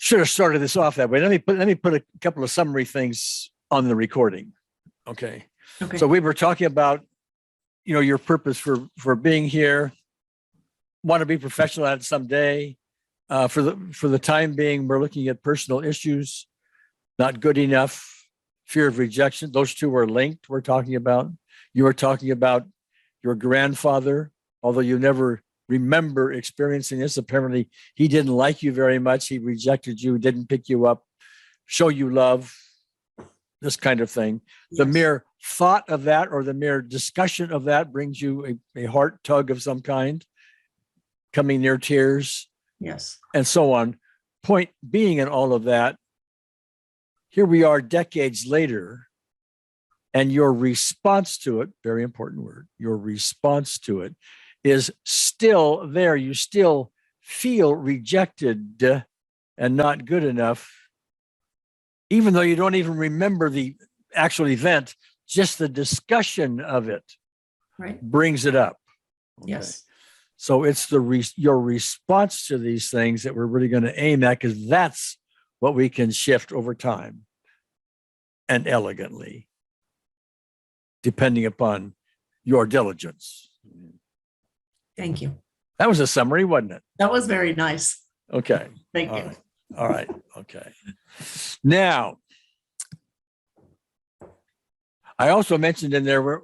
should have started this off that way. Let me put a couple of summary things on the recording. Okay. So we were talking about, your purpose for being here. Want to be professional at it someday. For the time being, we're looking at personal issues, not good enough, fear of rejection. Those two are linked. We're talking about. You were talking about your grandfather, although you never remember experiencing this. Apparently, he didn't like you very much. He rejected you, didn't pick you up, show you love, this kind of thing. Yes. The mere thought of that or the mere discussion of that brings you a heart tug of some kind, coming near tears. Yes. And so on. Point being in all of that, here we are decades later, and your response to it, very important word, your response to it is still there. You still feel rejected and not good enough, even though you don't even remember the actual event, just the discussion of it brings it up. Okay. Yes. So it's your response to these things that we're really going to aim at, because that's what we can shift over time and elegantly, depending upon your diligence. Thank you. That was a summary, wasn't it? That was very nice. Okay. Thank you. Right. All right. Okay. Now, I also mentioned in there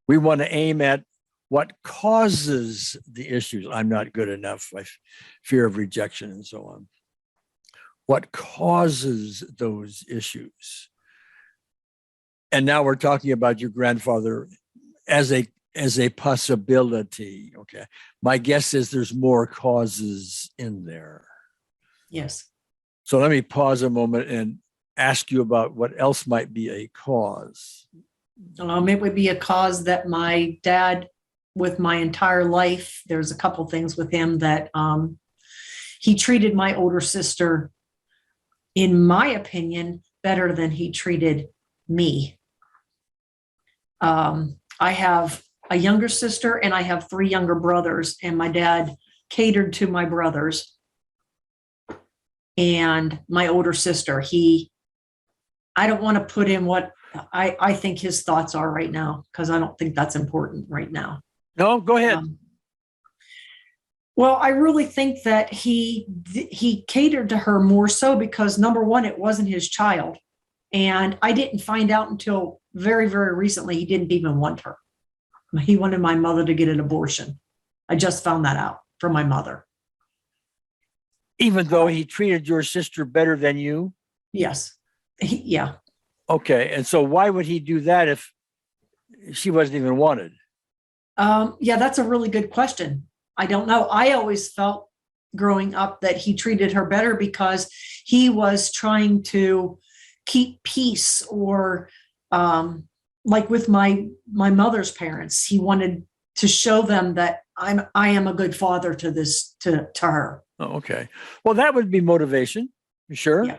we want to aim at what causes the issues. I'm not good enough, like fear of rejection and so on. What causes those issues? And now we're talking about your grandfather as a possibility. Okay. My guess is there's more causes in there. Yes. So let me pause a moment and ask you about what else might be a cause. It would be a cause that my dad, with my entire life, there's a couple things with him that he treated my older sister, in my opinion, better than he treated me. I have a younger sister and I have 3 younger brothers, and my dad catered to my brothers and my older sister. I don't want to put in what I think his thoughts are right now, because I don't think that's important right now. No, go ahead. Well, I really think that he catered to her more so because, number one, it wasn't his child. And I didn't find out until very, very recently he didn't even want her. He wanted my mother to get an abortion. I just found that out from my mother. Even though he treated your sister better than you? Yes. Yeah. Okay. And so why would he do that if she wasn't even wanted? Yeah, that's a really good question. I don't know. I always felt growing up that he treated her better because he was trying to keep peace, or like with my mother's parents, he wanted to show them that I am a good father to her. Oh, okay. Well, that would be motivation. Sure. Yeah.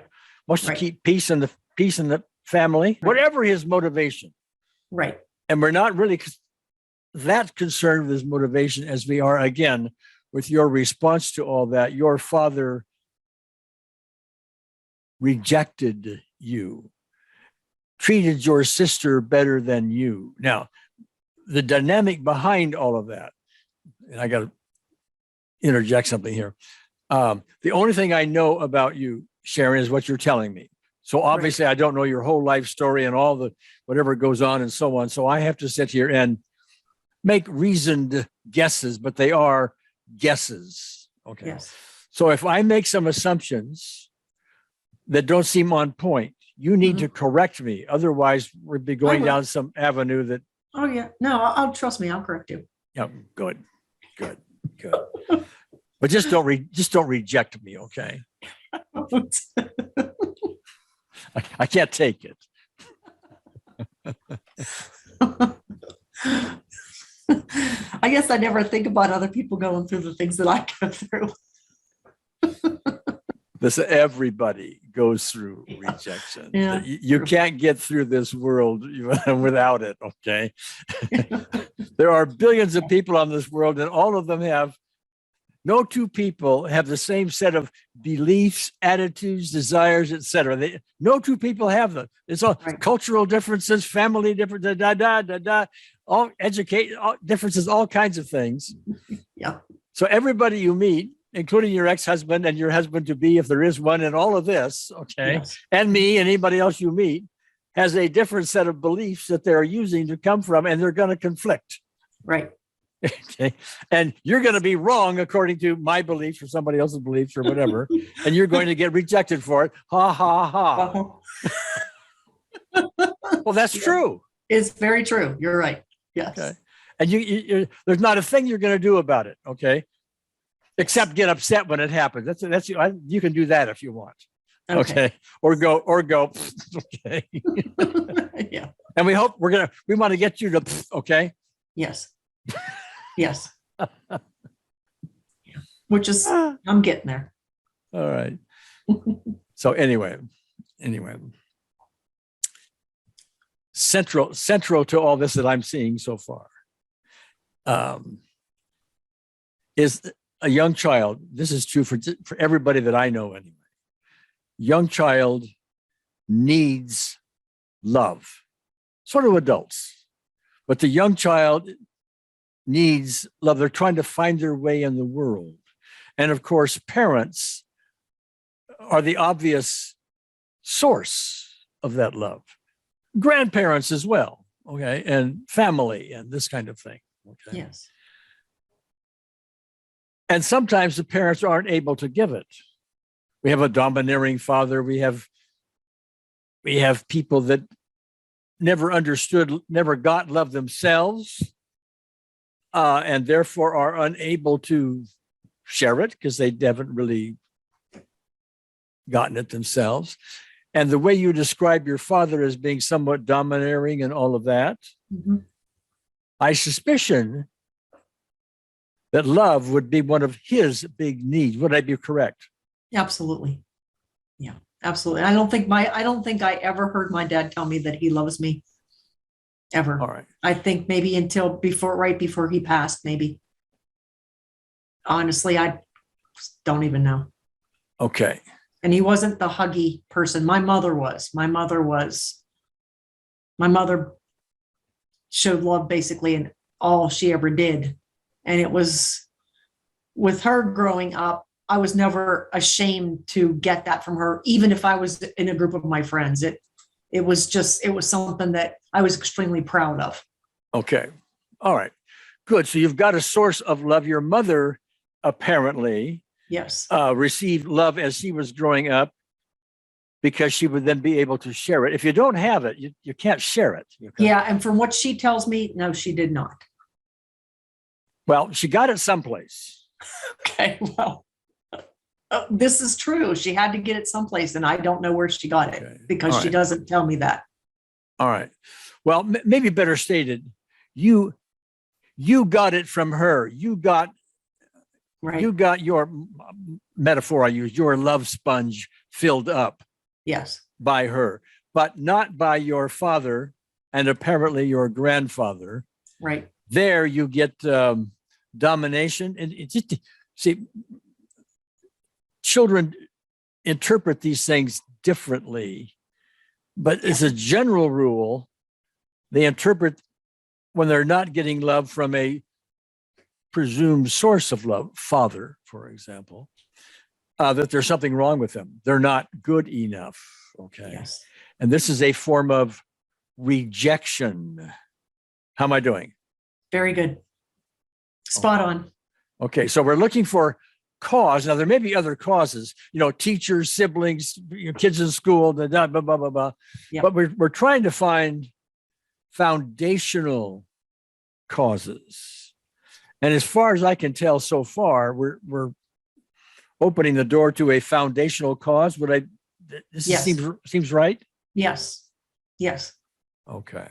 Wants to keep peace in the family, whatever his motivation. Right. And we're not really that concerned with his motivation as we are, again, with your response to all that. Your father rejected you, treated your sister better than you. Now, the dynamic behind all of that, and I got to interject something here. The only thing I know about you, Sharon, is what you're telling me. So obviously I don't know your whole life story and all the whatever goes on and so on. So I have to sit here and make reasoned guesses, but they are guesses. Okay. Yes. So if I make some assumptions that don't seem on point, you need to correct me. Otherwise, we'd be going down some avenue that. Oh yeah. No, I'll trust me. I'll correct you. Yeah. Good. But just don't reject me. Okay. I can't take it. I guess I never think about other people going through the things that I go through. Listen, everybody goes through rejection. Yeah, you can't get through this world without it, okay? There are billions of people on this world, and all of them have no two people have the same set of beliefs, attitudes, desires, etc. No two people have them. It's all cultural differences, family differences, all differences, all kinds of things. Yeah. So everybody you meet, including your ex-husband and your husband-to-be, if there is one, and all of this, okay, Yes. and me and anybody else you meet, has a different set of beliefs that they're using to come from, and they're going to conflict. Right. Okay. And you're going to be wrong according to my beliefs or somebody else's beliefs or whatever. And you're going to get rejected for it. Ha, ha, ha. Well, that's true. It's very true. You're right. Yes. Okay. And there's not a thing you're going to do about it. Okay. Except get upset when it happens. You can do that if you want. Okay. Or go. Okay. Yeah. And we want to get you to, okay. Yes. Yes. Yeah. Which is, I'm getting there. All right. So anyway, central to all this that I'm seeing so far is a young child. This is true for everybody that I know anyway. Young child needs love, sort of adults, but the young child needs love. They're trying to find their way in the world. And of course, parents are the obvious source of that love. Grandparents as well, okay, and family and this kind of thing. Okay. Yes. And sometimes the parents aren't able to give it. We have a domineering father. We have people that never understood, never got love themselves, and therefore are unable to share it because they haven't really gotten it themselves. And the way you describe your father as being somewhat domineering and all of that, I suspicion that love would be one of his big needs. Would I be correct? Absolutely. Yeah, absolutely. I don't think I ever heard my dad tell me that he loves me. Ever. All right. I think maybe until right before he passed, maybe. Honestly, I don't even know. Okay. And he wasn't the huggy person. My mother was. My mother showed love basically in all she ever did. And it was with her growing up, I was never ashamed to get that from her, even if I was in a group of my friends. It was something that I was extremely proud of. Okay. All right. Good. So you've got a source of love. Your mother apparently received love as she was growing up because she would then be able to share it. If you don't have it, you can't share it. Yeah. And from what she tells me, no, she did not. Well, she got it someplace. Okay. Well, this is true. She had to get it someplace, and I don't know where she got it because she doesn't tell me that. All right. Well, maybe better stated, you got it from her. You got your metaphor I used, your love sponge filled up. Yes. By her, but not by your father and apparently your grandfather. Right. There you get domination. And see, children interpret these things differently, but as a general rule, they interpret when they're not getting love from a presumed source of love, father, for example, that there's something wrong with them. They're not good enough. Okay. Yes. And this is a form of rejection. How am I doing? Very good. Spot on. Okay. So we're looking for cause. Now there may be other causes, teachers, siblings, kids in school, blah, blah, blah, blah, blah. Yep. But we're trying to find foundational causes. And as far as I can tell so far, we're opening the door to a foundational cause. Seems right? Yes. Yes. Okay.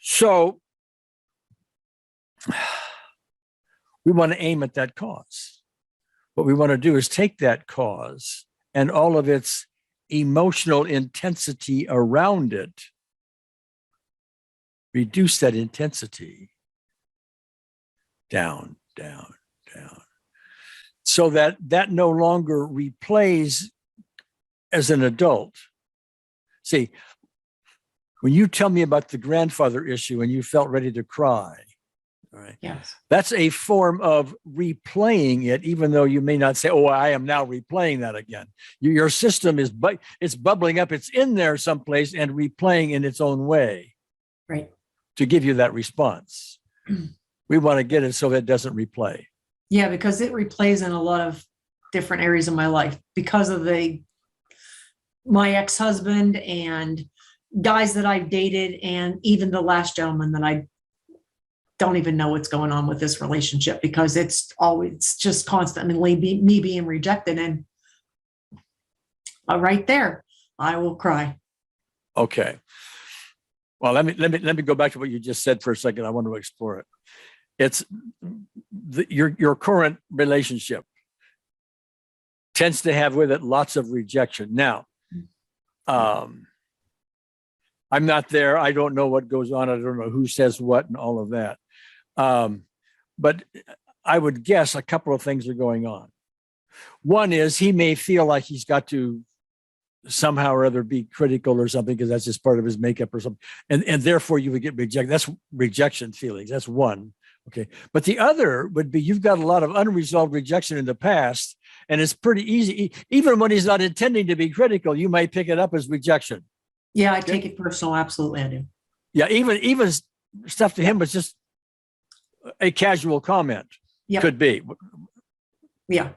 So we want to aim at that cause. What we want to do is take that cause and all of its emotional intensity around it, reduce that intensity down, down, down. So that no longer replays as an adult. See, when you tell me about the grandfather issue and you felt ready to cry, all right, Yes. that's a form of replaying it, even though you may not say, oh, I am now replaying that again. Your system is, it's bubbling up, it's in there someplace and replaying in its own way. Right. To give you that response. We want to get it so that it doesn't replay. Yeah, because it replays in a lot of different areas of my life because of my ex-husband and guys that I've dated, and even the last gentleman that I don't even know what's going on with this relationship, because it's just constantly me being rejected. And right there, I will cry. Okay. Well, let me go back to what you just said for a second. I want to explore it. It's your current relationship tends to have with it lots of rejection. Now, I'm not there. I don't know what goes on. I don't know who says what and all of that. But I would guess a couple of things are going on. One is he may feel like he's got to somehow or other be critical or something because that's just part of his makeup or something. And therefore you would get rejected. That's rejection feelings. That's one. Okay. But the other would be you've got a lot of unresolved rejection in the past, and it's pretty easy. Even when he's not intending to be critical, you might pick it up as rejection. Yeah, I take it personal. Absolutely, I do. Yeah, even stuff to him was just a casual comment. Yep. Could be. Yeah,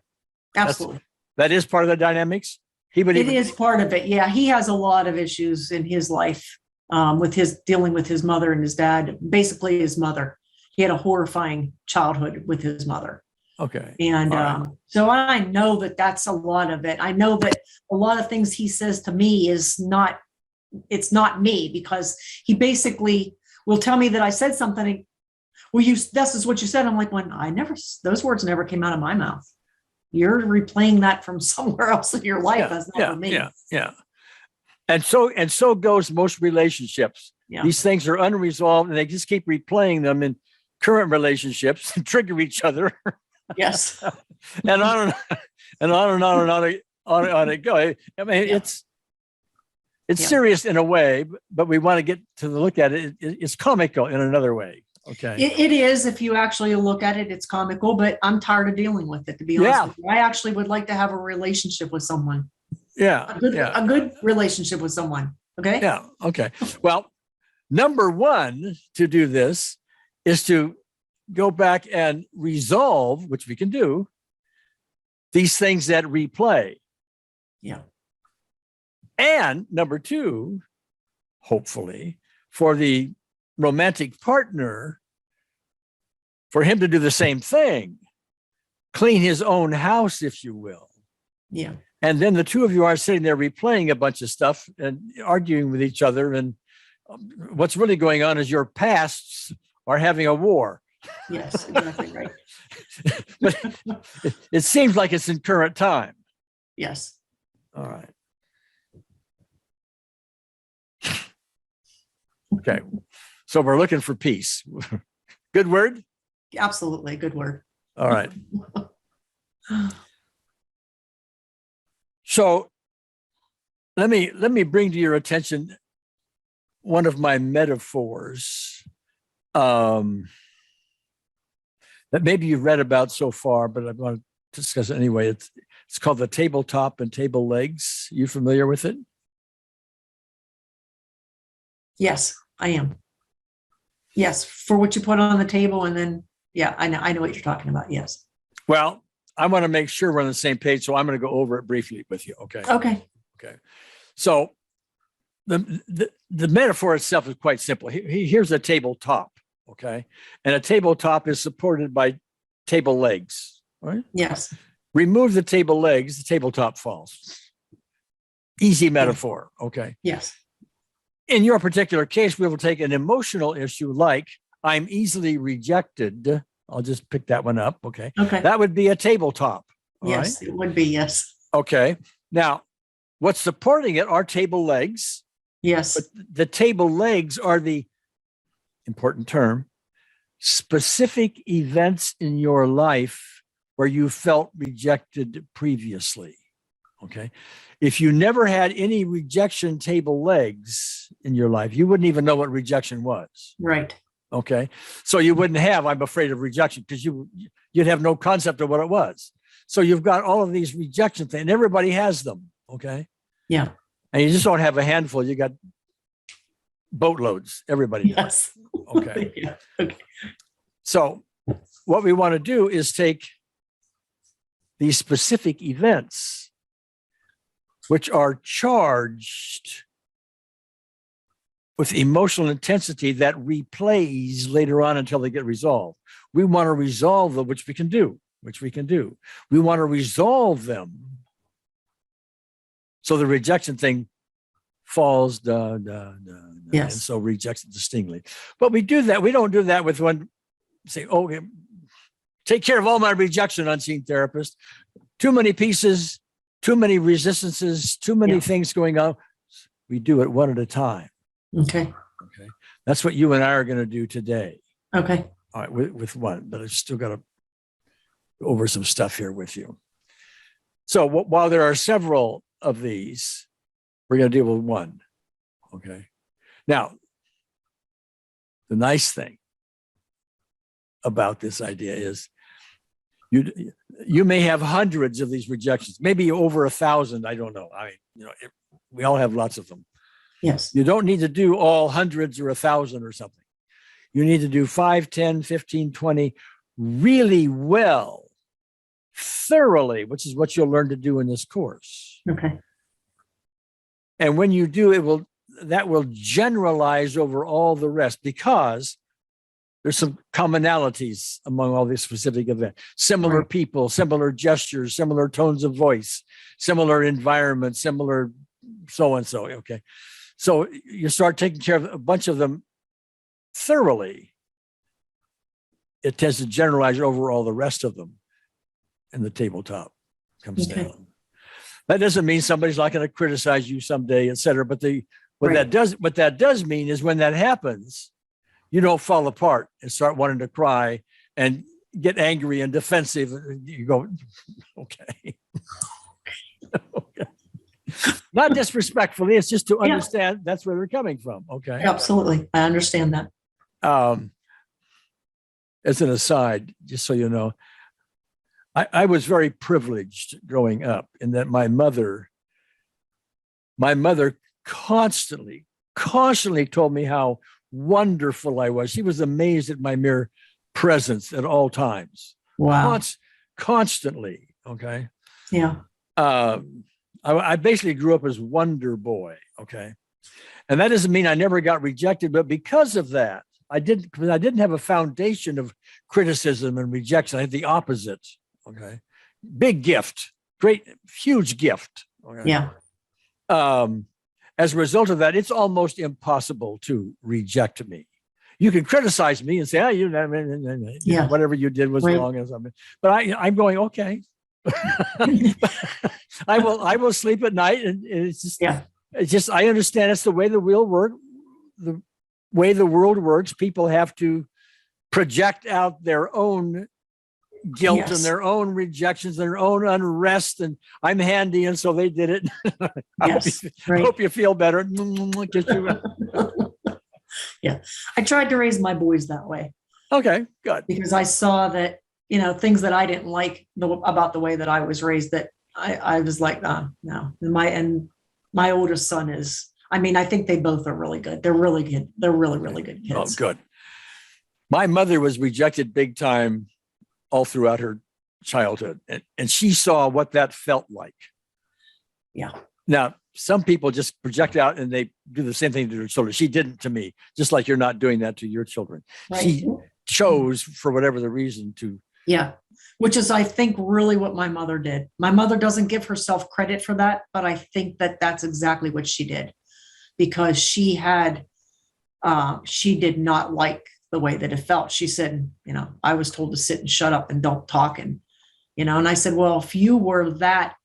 absolutely. That is part of the dynamics. It is part of it. Yeah, he has a lot of issues in his life with dealing with his mother and his dad, basically his mother. He had a horrifying childhood with his mother. Okay. And so I know that that's a lot of it. I know that a lot of things he says to me it's not me, because he basically will tell me that I said something. Well, this is what you said. I'm like, those words never came out of my mouth. You're replaying that from somewhere else in your life. That's not me. Yeah. And so goes most relationships. Yeah. These things are unresolved and they just keep replaying them in current relationships and trigger each other. Yes. And on and on it go. I mean, it's serious in a way, but we want to get to look at it. It's comical in another way. Okay. It is, if you actually look at it, it's comical, but I'm tired of dealing with it, to be honest with you. I actually would like to have a relationship with someone. Yeah. A good relationship with someone. Okay. Yeah. Okay. Well, number one to do this is to go back and resolve, which we can do, these things that replay. Yeah. And number two, hopefully, for the romantic partner, for him to do the same thing, clean his own house, if you will. Yeah. And then the two of you are sitting there replaying a bunch of stuff and arguing with each other. And what's really going on is your pasts are having a war. Yes, exactly right. But it seems like it's in current time. Yes. All right. Okay. So we're looking for peace. Good word? Absolutely. Good word. All right. So let me bring to your attention one of my metaphors that maybe you've read about so far, but I want to discuss it anyway. It's called the tabletop and table legs. You familiar with it? Yes, I am. Yes, for what you put on the table, and then I know what you're talking about. Yes. Well, I want to make sure we're on the same page, so I'm going to go over it briefly with you. Okay. Okay. So the metaphor itself is quite simple. Here's a tabletop. Okay, and a tabletop is supported by table legs. Right? Yes. Remove the table legs, the tabletop falls. Easy metaphor. Okay. Yes. In your particular case, we will take an emotional issue like I'm easily rejected. I'll just pick that one up. Okay. Okay. That would be a tabletop. Yes, right? It would be. Yes. Okay. Now, what's supporting it are table legs. Yes. But the table legs are the important term, specific events in your life where you felt rejected previously. Okay. If you never had any rejection table legs in your life, you wouldn't even know what rejection was. Right. Okay. So you wouldn't have, I'm afraid of rejection, because you'd have no concept of what it was. So you've got all of these rejection things, and everybody has them. Okay. Yeah. And you just don't have a handful. You got boatloads. Everybody does. Yes. Okay. Yeah. Okay. So what we want to do is take these specific events, which are charged with emotional intensity that replays later on until they get resolved. We want to resolve them, which we can do. We want to resolve them so the rejection thing falls, Yes. and so rejects it distinctly. But we do that. We don't do that with one, say, oh, take care of all my rejection, unseen therapist. Too many pieces, too many resistances, too many things going on. We do it one at a time. Okay. Okay. That's what you and I are going to do today. Okay. All right, with one, but I've still got to go over some stuff here with you. So while there are several of these, we're going to deal with one. Okay. Now, the nice thing about this idea is you may have hundreds of these rejections, maybe over 1,000. I don't know. I mean, we all have lots of them. Yes. You don't need to do all hundreds or 1,000 or something. You need to do 5, 10, 15, 20 really well, thoroughly, which is what you'll learn to do in this course. Okay. And when you do, that will generalize over all the rest, because there's some commonalities among all these specific events. Similar people, similar gestures, similar tones of voice, similar environment, similar so-and-so. Okay. So you start taking care of a bunch of them thoroughly. It tends to generalize over all the rest of them, and the tabletop comes down. That doesn't mean somebody's not going to criticize you someday, et cetera. But what that does mean is when that happens, you don't fall apart and start wanting to cry and get angry and defensive. You go, okay. Okay. Not disrespectfully, it's just to understand that's where they're coming from. Okay. Absolutely. I understand that. As an aside, just so you know, I was very privileged growing up in that my mother constantly told me how wonderful I was. She was amazed at my mere presence at all times. Wow. Constantly. Okay. Yeah. I basically grew up as Wonder Boy. Okay. And that doesn't mean I never got rejected, but because of that, I didn't have a foundation of criticism and rejection. I had the opposite. Okay. Big gift, great, huge gift. Okay? Yeah. As a result of that, it's almost impossible to reject me. You can criticize me and say, oh, whatever you did was wrong or something. But I'm going, okay. I will sleep at night, and it's just I understand it's the way the world works. People have to project out their own guilt and their own rejections, their own unrest, and I'm handy, and so they did it. I hope you feel better. Yeah, I tried to raise my boys that way. Okay, good. Because I saw that, things that I didn't like about the way that I was raised, that I was like, no. My oldest son is, I think they both are really good. They're really good. They're really, really good kids. Oh, good. My mother was rejected big time all throughout her childhood, and she saw what that felt like. Yeah. Now, some people just project out and they do the same thing to their children. She didn't to me, just like you're not doing that to your children. Right. She chose, for whatever the reason, to. Yeah. Which is, I think, really what my mother did. My mother doesn't give herself credit for that, but I think that that's exactly what she did, because she did not like the way that it felt. She said, I was told to sit and shut up and don't talk. And I said, well, if you were that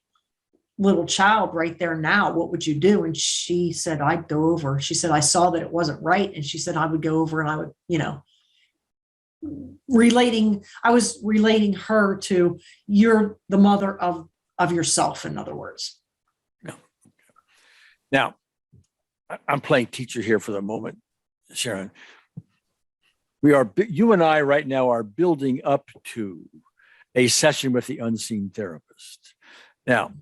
little child right there now, what would you do? And she said, I'd go over. She said, I saw that it wasn't right. And she said, I would go over and I would, relating her to you're the mother of yourself, in other words. Yeah. Now, I'm playing teacher here for the moment, Sharon. You and I right now are building up to a session with the unseen therapist. Now,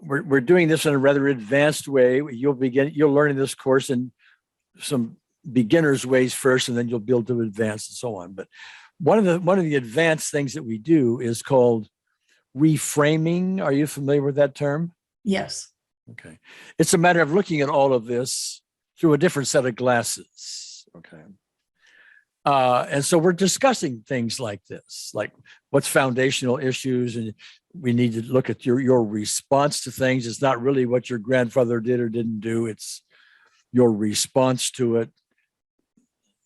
we're doing this in a rather advanced way. You'll learn in this course in some beginner's ways first, and then you'll build to advanced and so on. But one of the advanced things that we do is called reframing. Are you familiar with that term? Yes. Okay. It's a matter of looking at all of this through a different set of glasses. Okay. And so we're discussing things like this, like what's foundational issues, and we need to look at your response to things. It's not really what your grandfather did or didn't do. It's your response to it.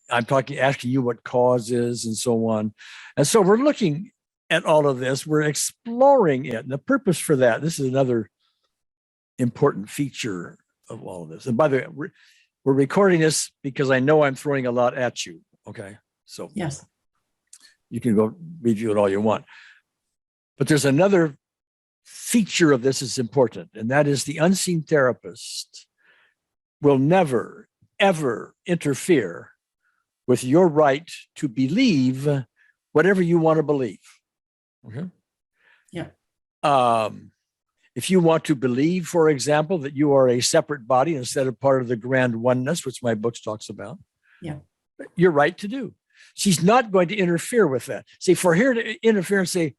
I'm asking you what cause is and so on. And so we're looking at all of this. We're exploring it. And the purpose for that, this is another important feature of all of this. And by the way, we're recording this because I know I'm throwing a lot at you. Okay. So yes, you can go review it all you want. But there's another feature of this that's important, and that is the unseen therapist will never, ever interfere with your right to believe whatever you want to believe. Okay. Yeah. If you want to believe, for example, that you are a separate body instead of part of the grand oneness, which my book talks about, yeah, you're right to do. She's not going to interfere with that. See, for her to interfere and say,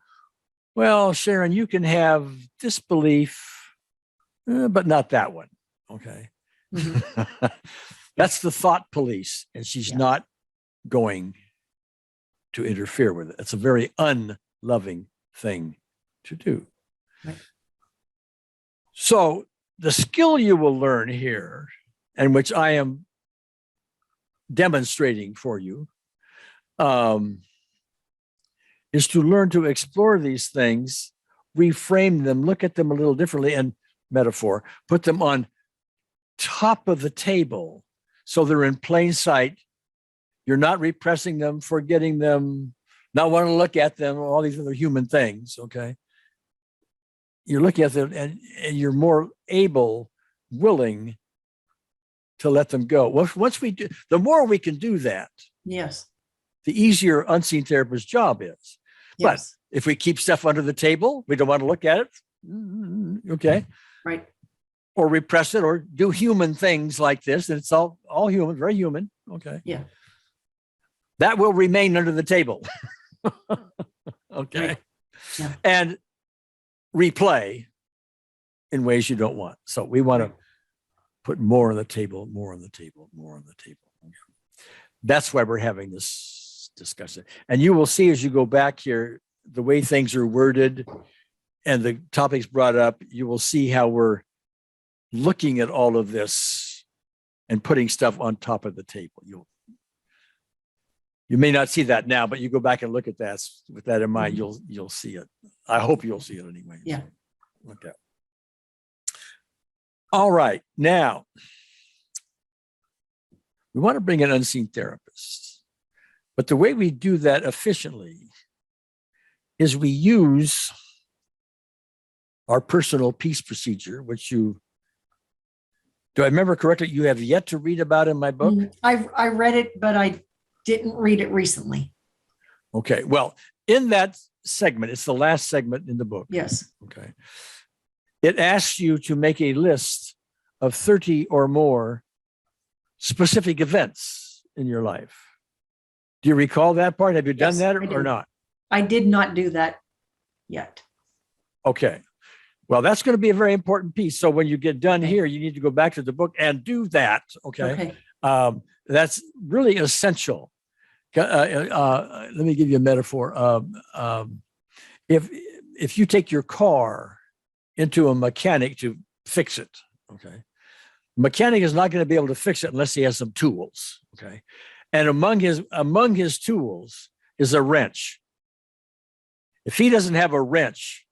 well, Sharon, you can have this belief, but not that one. Okay. Mm-hmm. That's the thought police, and she's not going to interfere with it. It's a very unloving thing to do. Right. So the skill you will learn here, and which I am demonstrating for you, is to learn to explore these things, reframe them, look at them a little differently, and metaphor, put them on top of the table so they're in plain sight. You're not repressing them, forgetting them, not wanting to look at them, all these other human things, okay? You're looking at them and you're more able, willing to let them go. Once we do, the more we can do that, yes, the easier unseen therapist's job is. Yes. But if we keep stuff under the table, we don't want to look at it, okay? Right. Or repress it or do human things like this, and it's all human, very human, okay? Yeah. That will remain under the table, okay? Right. Yeah. And replay in ways you don't want. So we want to put more on the table, more on the table, more on the table. That's why we're having this discussion. And you will see as you go back here, the way things are worded and the topics brought up, you will see how we're looking at all of this and putting stuff on top of the table. You may not see that now, but you go back and look at that with that in mind, you'll see it. I hope you'll see it anyway. Yeah. So, okay. All right. Now, we want to bring an unseen therapist, but the way we do that efficiently is we use our personal peace procedure, which do I remember correctly? You have yet to read about in my book? I read it, but I didn't read it recently. Okay. Well, in that segment, it's the last segment in the book. Yes. Okay. It asks you to make a list of 30 or more specific events in your life. Do you recall that part? Have you done that or not? I did not do that yet. Okay. Well, that's going to be a very important piece. So when you get done here, you need to go back to the book and do that. Okay. That's really essential. Let me give you a metaphor. If you take your car into a mechanic to fix it, okay, mechanic is not going to be able to fix it unless he has some tools, okay, and among his tools is a wrench. If he doesn't have a wrench,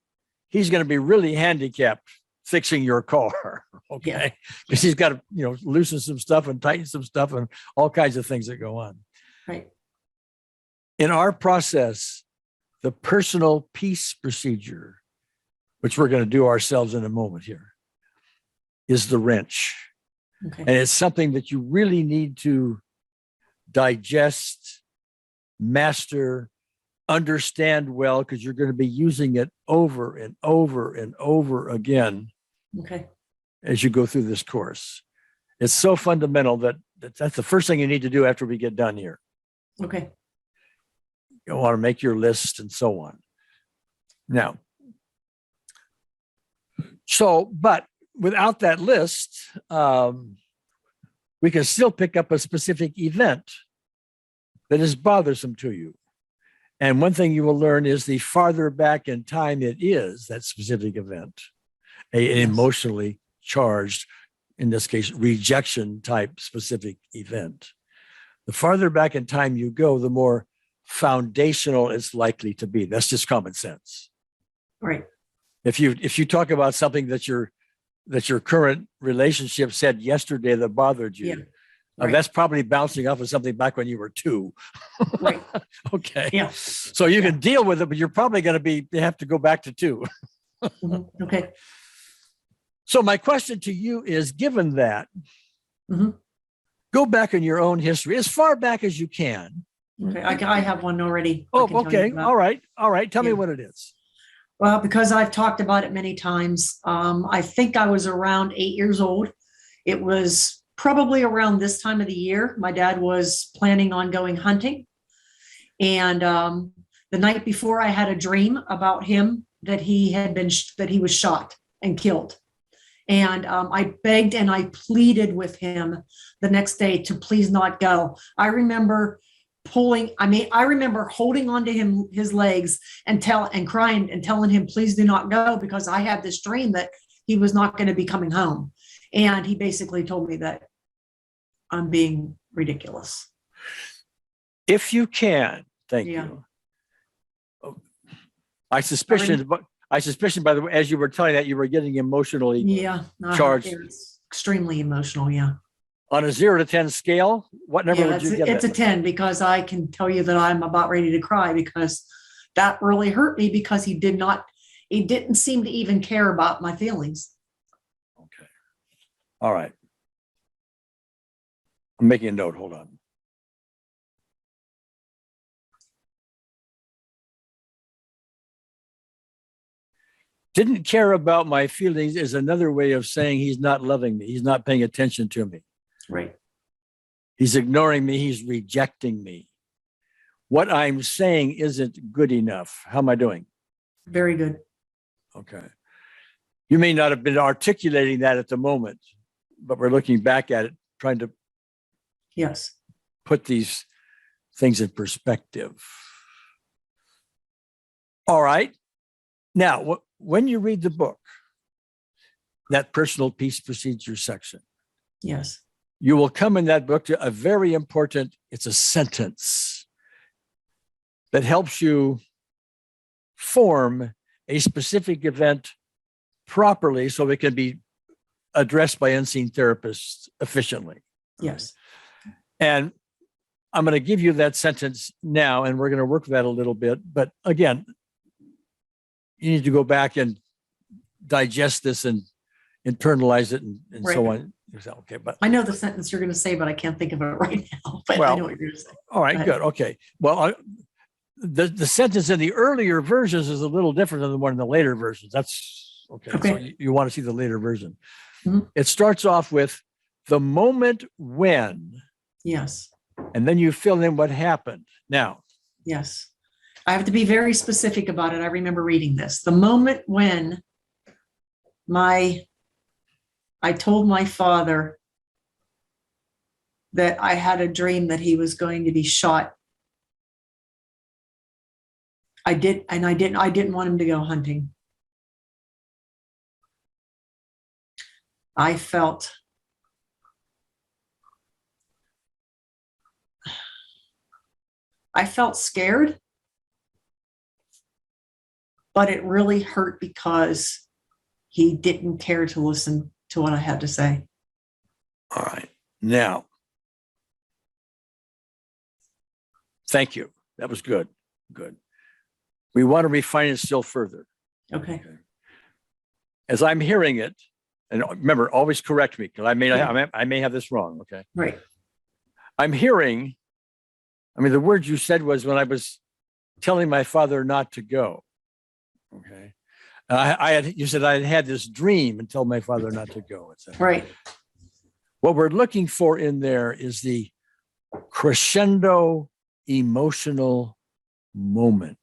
he's going to be really handicapped fixing your car, okay, because he's got to loosen some stuff and tighten some stuff and all kinds of things that go on. Right. In our process, the personal peace procedure, which we're going to do ourselves in a moment here, is the wrench. Okay. And it's something that you really need to digest, master, understand well, because you're going to be using it over and over and over again Okay. as you go through this course. It's so fundamental that that's the first thing you need to do after we get done here. Okay. You want to make your list and so on. Now, but without that list, we can still pick up a specific event that is bothersome to you. And one thing you will learn is the farther back in time it is, that specific event, an emotionally charged, in this case, rejection type specific event. The farther back in time you go, the more foundational it's likely to be. That's just common sense. Right. If you talk about something that your current relationship said yesterday that bothered you, Yeah. Right. That's probably bouncing off of something back when you were 2. Right. Okay. Yeah. So you can deal with it, but you're probably going to have to go back to 2. Mm-hmm. Okay. So my question to you is, given that, go back in your own history as far back as you can. Okay. I have one already. Oh, okay. All right. Tell me what it is. Well, because I've talked about it many times. I think I was around 8 years old. It was probably around this time of the year. My dad was planning on going hunting. And the night before, I had a dream about him that he was shot and killed. And I begged and I pleaded with him the next day to please not go. I remember holding onto his legs and crying and telling him, please do not go, because I had this dream that he was not going to be coming home. And he basically told me that I'm being ridiculous. If you can, thank you. I suspicion, by the way, as you were telling that, you were getting emotionally charged. It was extremely emotional. Yeah. On a 0 to 10 scale, what number would you get? It's a 10, because I can tell you that I'm about ready to cry, because that really hurt me, because he didn't seem to even care about my feelings. Okay. All right. I'm making a note. Hold on. Didn't care about my feelings is another way of saying he's not loving me. He's not paying attention to me. Right. He's ignoring me. He's rejecting me. What I'm saying isn't good enough. How am I doing? Very good. Okay. You may not have been articulating that at the moment, but we're looking back at it, trying to put these things in perspective. All right. Now, when you read the book, that personal peace procedure section, you will come in that book to a very important, it's a sentence that helps you form a specific event properly so it can be addressed by unseen therapists efficiently. Yes. And I'm going to give you that sentence now, and we're going to work with that a little bit. But again, you need to go back and digest this and internalize it and so on. Okay, but I know the sentence you're going to say, but I can't think of it right now. But I know what you're going to say. All right, good. Okay. Well, the sentence in the earlier versions is a little different than the one in the later versions. That's okay. So you want to see the later version. It starts off with the moment when. Yes. And then you fill in what happened. Now. Yes. I have to be very specific about it. I remember reading this. The moment when I told my father that I had a dream that he was going to be shot. I didn't want him to go hunting. I felt scared, but it really hurt because he didn't care to listen to what I had to say. All right. Now, thank you. That was good. Good. We want to refine it still further. Okay. As I'm hearing it, and remember, always correct me because I may have this wrong. Okay. Right. I'm hearing, the words you said was when I was telling my father not to go. Okay. You said I had this dream and told my father not to go. Right. What we're looking for in there is the crescendo emotional moment.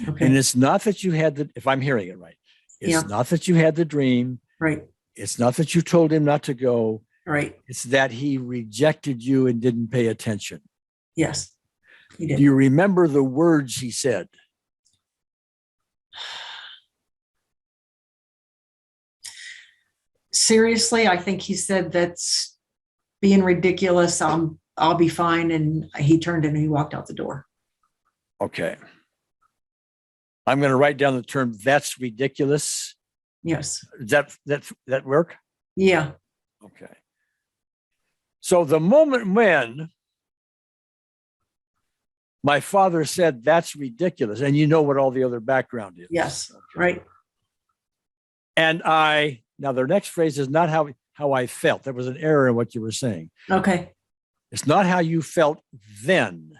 Okay. And it's not that you had if I'm hearing it right, it's not that you had the dream. Right. It's not that you told him not to go. Right. It's that he rejected you and didn't pay attention. Yes, he did. Do you remember the words he said? Seriously, I think he said that's being ridiculous. I'll be fine. And he turned and he walked out the door. Okay. I'm going to write down the term "that's ridiculous." Yes. Does that work? Yeah. Okay. So the moment when my father said "that's ridiculous," and you know what all the other background is. Yes. Okay. Right. And now the next phrase is not how I felt. There was an error in what you were saying. Okay. It's not how you felt then.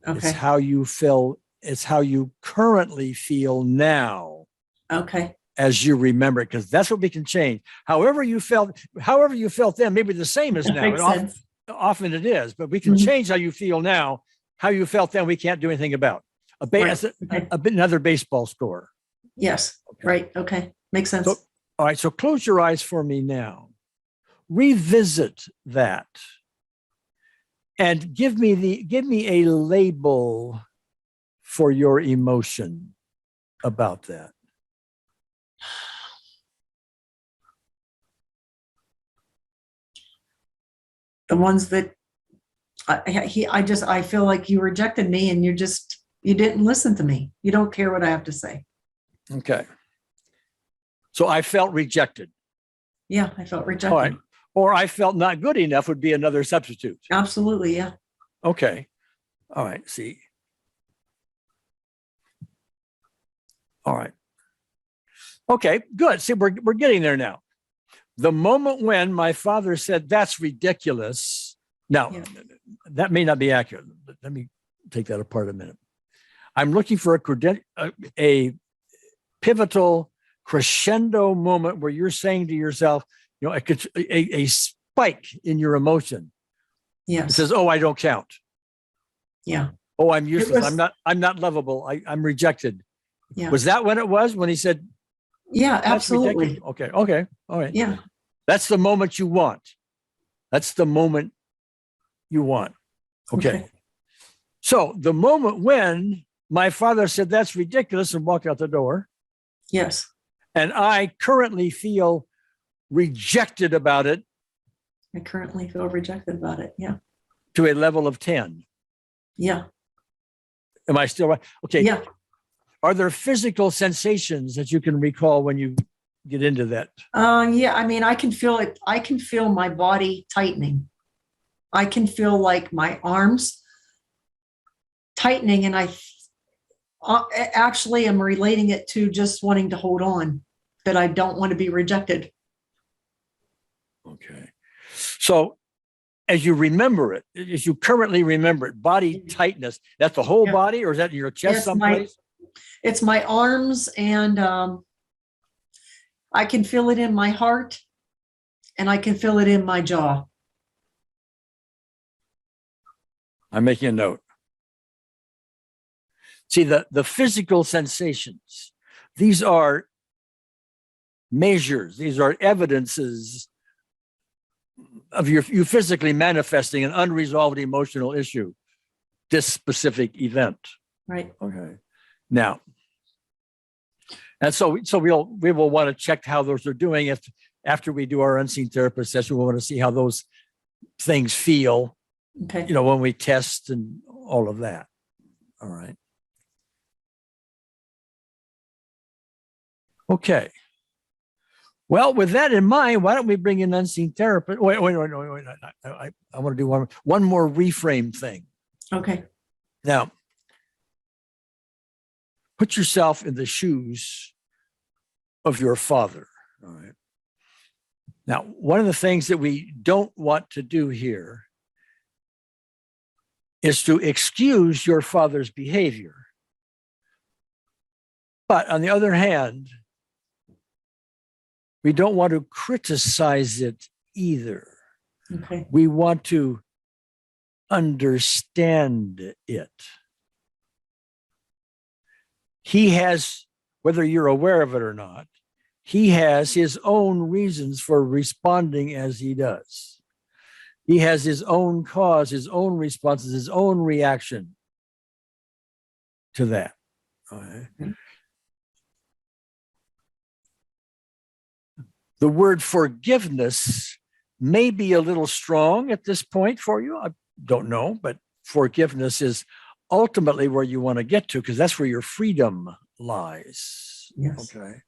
Okay. It's how you feel. It's how you currently feel now. Okay. As you remember it, because that's what we can change. However you felt then, maybe the same as now. Makes sense. Often it is, but we can change how you feel now. How you felt then, we can't do anything about. Another baseball score. Yes. Okay. Right. Okay. Makes sense. All right. So close your eyes for me now. Revisit that, and give me a label for your emotion about that. The ones that I feel like you rejected me and you didn't listen to me. You don't care what I have to say. Okay. So I felt rejected. Yeah, I felt rejected. All right. Or I felt not good enough would be another substitute. Absolutely. Yeah. Okay. All right. See. All right. Okay, good. See, we're getting there now. The moment when my father said, "That's ridiculous." Now, that may not be accurate, but let me take that apart a minute. I'm looking for a pivotal crescendo moment where you're saying to yourself, a spike in your emotion. Yes. It says, "Oh, I don't count." Yeah. "Oh, I'm useless. I'm not lovable. I'm rejected." Yeah. Was that when it was? When he said, "Yeah, absolutely." Okay. All right. Yeah. That's the moment you want. That's the moment you want. Okay. So the moment when my father said, "That's ridiculous," and walked out the door. Yes. And I currently feel rejected about it. I currently feel rejected about it. Yeah. To a level of 10. Yeah. Am I still right? Okay. Yeah. Are there physical sensations that you can recall when you get into that? Yeah. I can feel it. I can feel my body tightening. I can feel like my arms tightening, and I actually am relating it to just wanting to hold on, that I don't want to be rejected. Okay. So as you remember it, as you currently remember it, body tightness, that's the whole body, or is that in your chest someplace? It's my arms, and I can feel it in my heart, and I can feel it in my jaw. I'm making a note. See, the physical sensations, these are measures, these are evidences of you physically manifesting an unresolved emotional issue, this specific event. Right. Okay. Now, and so we will want to check how those are doing after we do our unseen therapist session. We want to see how those things feel. Okay. When we test and all of that. All right. Okay. Well, with that in mind, why don't we bring in unseen therapist? Wait. I want to do one more reframe thing. Okay. Now, put yourself in the shoes of your father. All right. Now, one of the things that we don't want to do here is to excuse your father's behavior. But on the other hand, we don't want to criticize it either. Okay. We want to understand it. He has, whether you're aware of it or not, he has his own reasons for responding as he does. He has his own cause, his own responses, his own reaction to that. Okay. The word forgiveness may be a little strong at this point for you. I don't know, but forgiveness is ultimately where you want to get to, because that's where your freedom lies. Yes. Okay.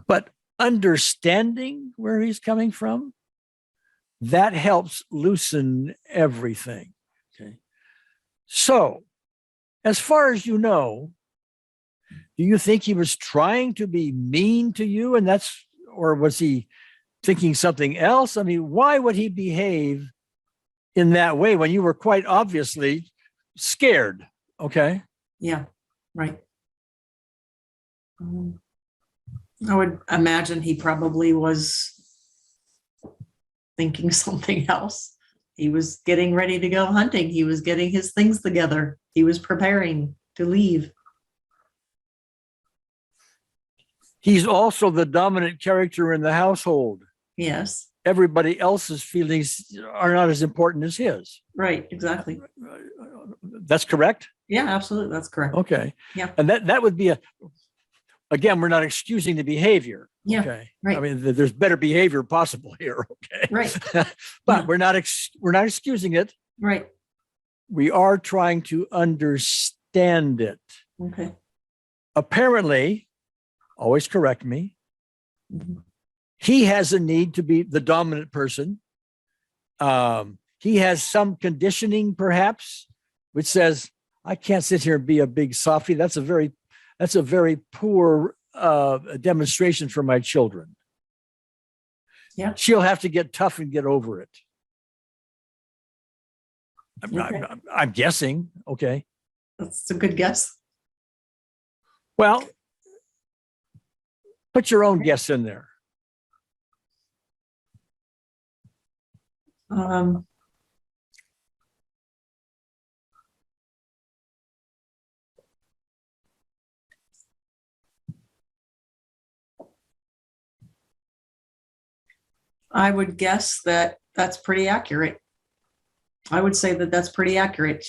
But understanding where he's coming from, that helps loosen everything. Okay. So, as far as you know, do you think he was trying to be mean to you, and that's, or was he thinking something else? I mean, why would he behave in that way when you were quite obviously scared? Okay. Yeah. Right. I would imagine he probably was thinking something else. He was getting ready to go hunting. He was getting his things together. He was preparing to leave. He's also the dominant character in the household. Yes. Everybody else's feelings are not as important as his. Right. Exactly. That's correct? Yeah, absolutely. That's correct. Okay. Yeah. And that would be again, we're not excusing the behavior. Yeah. Okay. Right. I mean, there's better behavior possible here. Okay. Right. But Yeah. we're not excusing it. Right. We are trying to understand it. Okay. Apparently, always correct me, Mhm. he has a need to be the dominant person. He has some conditioning, perhaps, which says, I can't sit here and be a big softie. That's a very poor demonstration for my children. Yeah. She'll have to get tough and get over it. Okay. I'm guessing. Okay. That's a good guess. Well, put your own guess in there. I would guess that that's pretty accurate. I would say that that's pretty accurate.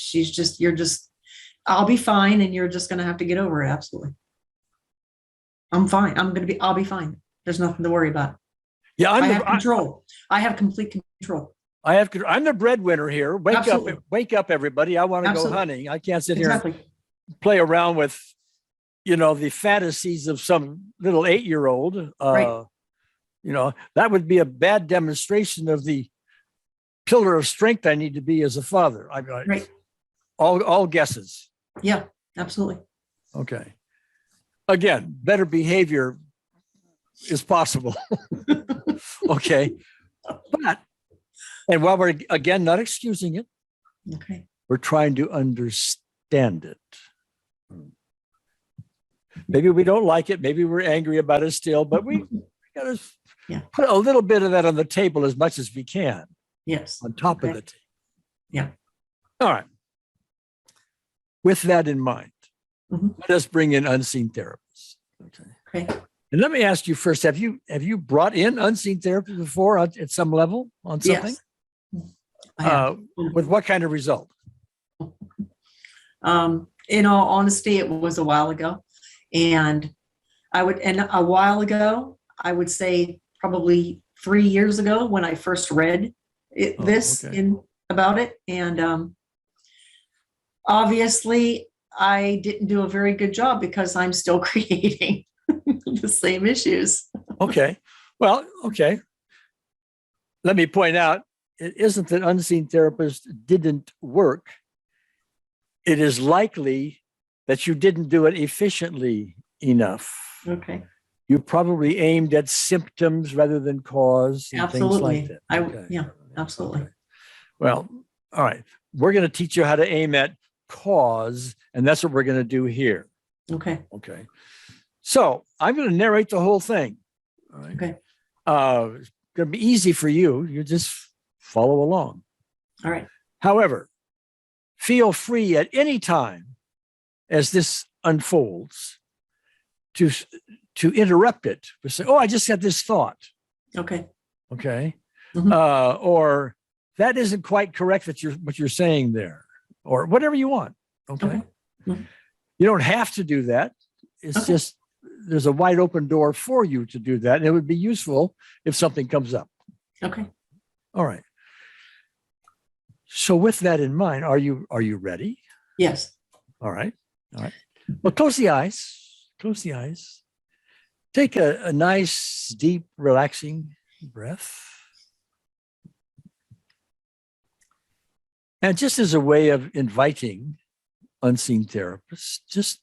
I'll be fine, and you're just going to have to get over it. Absolutely. I'm fine. I'll be fine. There's nothing to worry about. Yeah, I have control. I have complete control. I'm the breadwinner here. Absolutely. Wake up, everybody. I want to go Absolutely. hunting. I can't sit Exactly. here and play around with, the fantasies of some little 8-year-old. Right. That would be a bad demonstration of the pillar of strength I need to be as a father. Right. All guesses. Yeah, absolutely. Okay. Again, better behavior is possible. Okay. And while we're, again, not excusing it, Okay. we're trying to understand it. Maybe we don't like it. Maybe we're angry about it still, but we got to put a little bit of that on the table as much as we can. Yes. On top of the table. Yeah. All right. With that in mind, Mhm. let us bring in unseen therapists. Okay. Okay. And let me ask you first, have you brought in unseen therapy before at some level on something? Yes. I have. With what kind of result? In all honesty, it was a while ago. And a while ago, I would say probably 3 years ago when I first read about it. And obviously I didn't do a very good job because I'm still creating the same issues. Okay. Well, okay. Let me point out, it isn't that unseen therapists didn't work. It is likely that you didn't do it efficiently enough. Okay. You probably aimed at symptoms rather than cause and Absolutely. things like that. Yeah, absolutely. Okay. Well, all right. We're going to teach you how to aim at cause, and that's what we're going to do here. Okay. Okay. So I'm going to narrate the whole thing. All right. Okay. It's going to be easy for you. You just follow along. All right. However, feel free at any time as this unfolds to interrupt it. To say, oh, I just had this thought. Okay. Okay. Mhm. Or that isn't quite correct what you're saying there, or whatever you want. Okay. Okay. Mhm. You don't have to do that. It's Okay. just there's a wide open door for you to do that. And it would be useful if something comes up. Okay. All right. So with that in mind, are you ready? Yes. All right. All right. Well, close the eyes. Close the eyes. Take a nice, deep, relaxing breath. And just as a way of inviting unseen therapists, just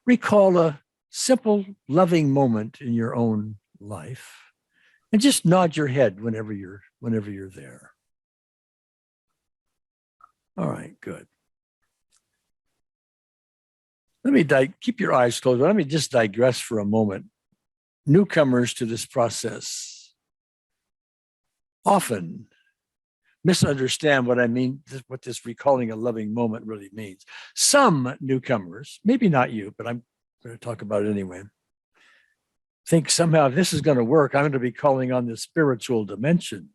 recall a simple, loving moment in your own life, and just nod your head whenever you're there. All right, good. Let me keep your eyes closed. Let me just digress for a moment. Newcomers to this process often misunderstand what I mean, what this recalling a loving moment really means. Some newcomers, maybe not you, but I'm going to talk about it anyway, think somehow if this is going to work, I'm going to be calling on the spiritual dimension,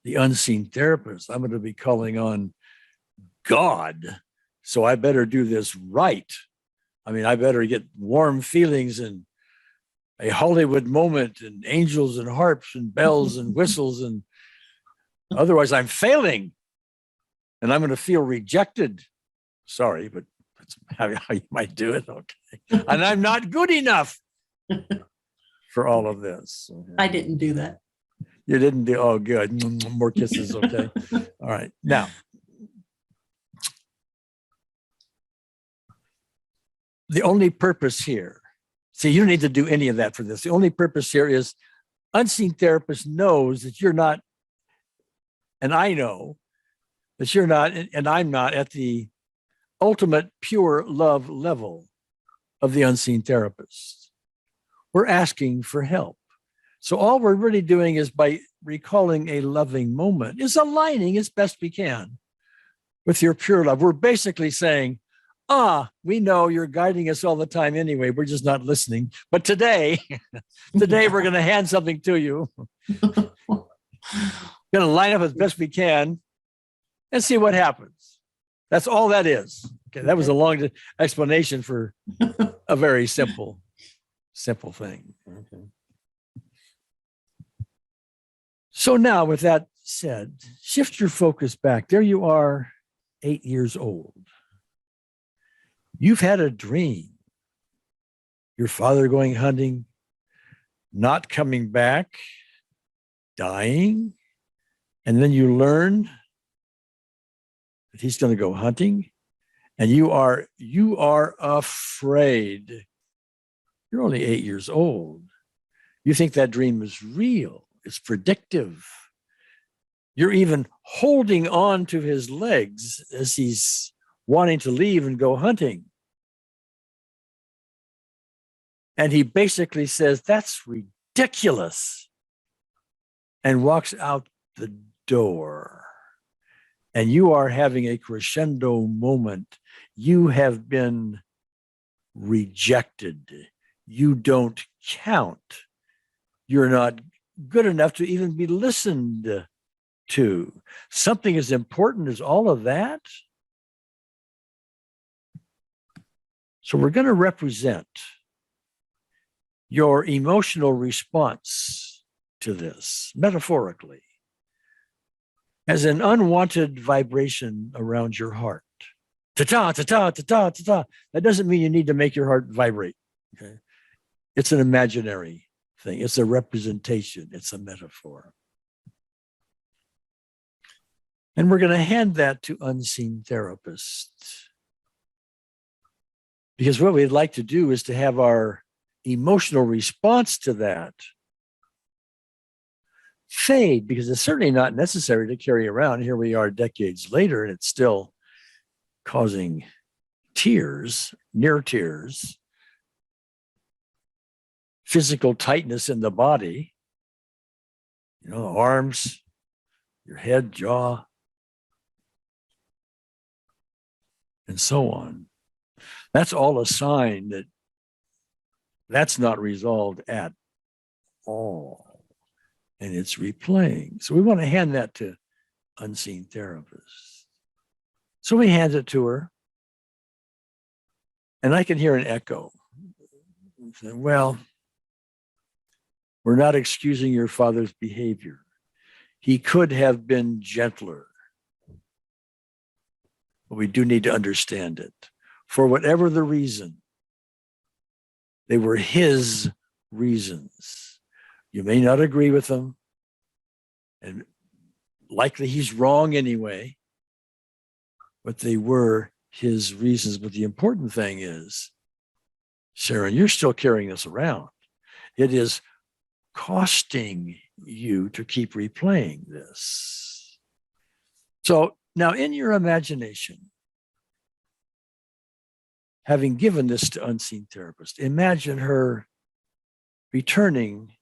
the unseen therapist. I'm going to be calling on God. So I better do this right. I mean, I better get warm feelings and a Hollywood moment and angels and harps and bells and whistles, and otherwise I'm failing and I'm going to feel rejected. Sorry, but that's how you might do it. Okay. And I'm not good enough for all of this. Okay. I didn't do that. You didn't do, oh, good. More kisses. Okay. All right. Now, the only purpose here, see, you don't need to do any of that for this. The only purpose here is unseen therapist knows that you're not, and I know that you're not, and I'm not at the ultimate pure love level of the unseen therapist. We're asking for help. So all we're really doing is by recalling a loving moment is aligning as best we can with your pure love. We're basically saying, we know you're guiding us all the time anyway. We're just not listening. But today we're going to hand something to you. Going to line up as best we can and see what happens. That's all that is. Okay, that was a long explanation for a very simple thing. Okay. So now, with that said, shift your focus back. There you are, 8 years old. You've had a dream. Your father going hunting, not coming back, dying, and then you learn that he's going to go hunting, and you are afraid. You're only 8 years old. You think that dream is real. It's predictive. You're even holding on to his legs as he's wanting to leave and go hunting. And he basically says, that's ridiculous, and walks out the door. And you are having a crescendo moment. You have been rejected. You don't count. You're not good enough to even be listened to. Something as important as all of that. So we're going to represent your emotional response to this, metaphorically, as an unwanted vibration around your heart. Ta-ta, ta-ta, ta-ta, ta-ta. That doesn't mean you need to make your heart vibrate. Okay? It's an imaginary thing. It's a representation. It's a metaphor. And we're going to hand that to unseen therapists. Because what we'd like to do is to have our emotional response to that fade, because it's certainly not necessary to carry around. Here we are decades later, and it's still causing tears, near tears, physical tightness in the body, the arms, your head, jaw, and so on. That's all a sign that that's not resolved at all. And it's replaying. So we want to hand that to unseen therapists. So we hand it to her. And I can hear an echo. Well, we're not excusing your father's behavior. He could have been gentler. But we do need to understand it. For whatever the reason, they were his reasons. You may not agree with them, and likely he's wrong anyway, but they were his reasons. But the important thing is, Sharon, you're still carrying this around. It is costing you to keep replaying this. So now in your imagination, having given this to unseen therapist, imagine her returning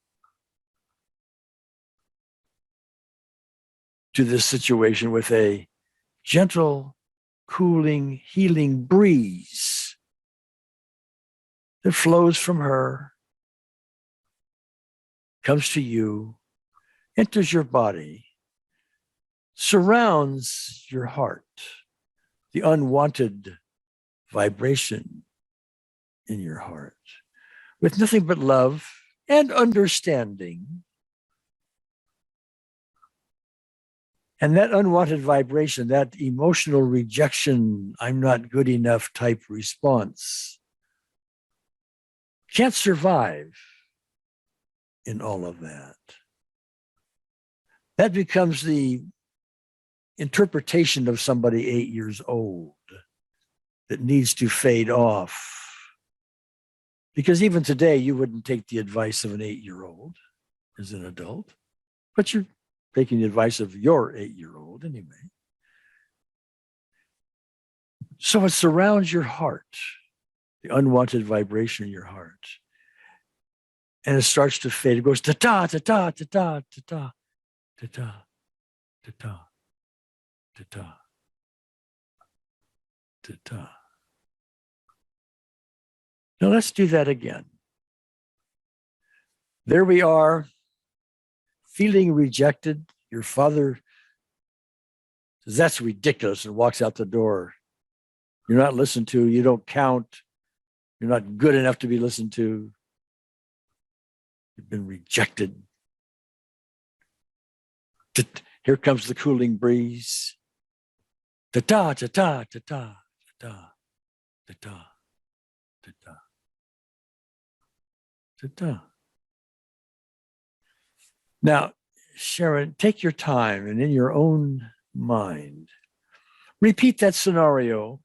to this situation with a gentle, cooling, healing breeze that flows from her, comes to you, enters your body, surrounds your heart, the unwanted vibration in your heart, with nothing but love and understanding. And that unwanted vibration, that emotional rejection, I'm not good enough type response, can't survive in all of that. That becomes the interpretation of somebody 8 years old that needs to fade off. Because even today, you wouldn't take the advice of an 8-year-old as an adult, but you're taking the advice of your 8-year-old anyway. So it surrounds your heart, the unwanted vibration in your heart. And it starts to fade. It goes ta-ta, ta-ta, ta-ta, ta-ta, ta-ta, ta-ta, ta-ta, ta-ta. Now let's do that again. There we are, feeling rejected. Your father says, that's ridiculous, and walks out the door. You're not listened to. You don't count. You're not good enough to be listened to. You've been rejected. Here comes the cooling breeze. Ta-ta, ta-ta, ta-ta, ta-ta, ta-ta, ta-ta, ta-ta. Now, Sharon, take your time and in your own mind, repeat that scenario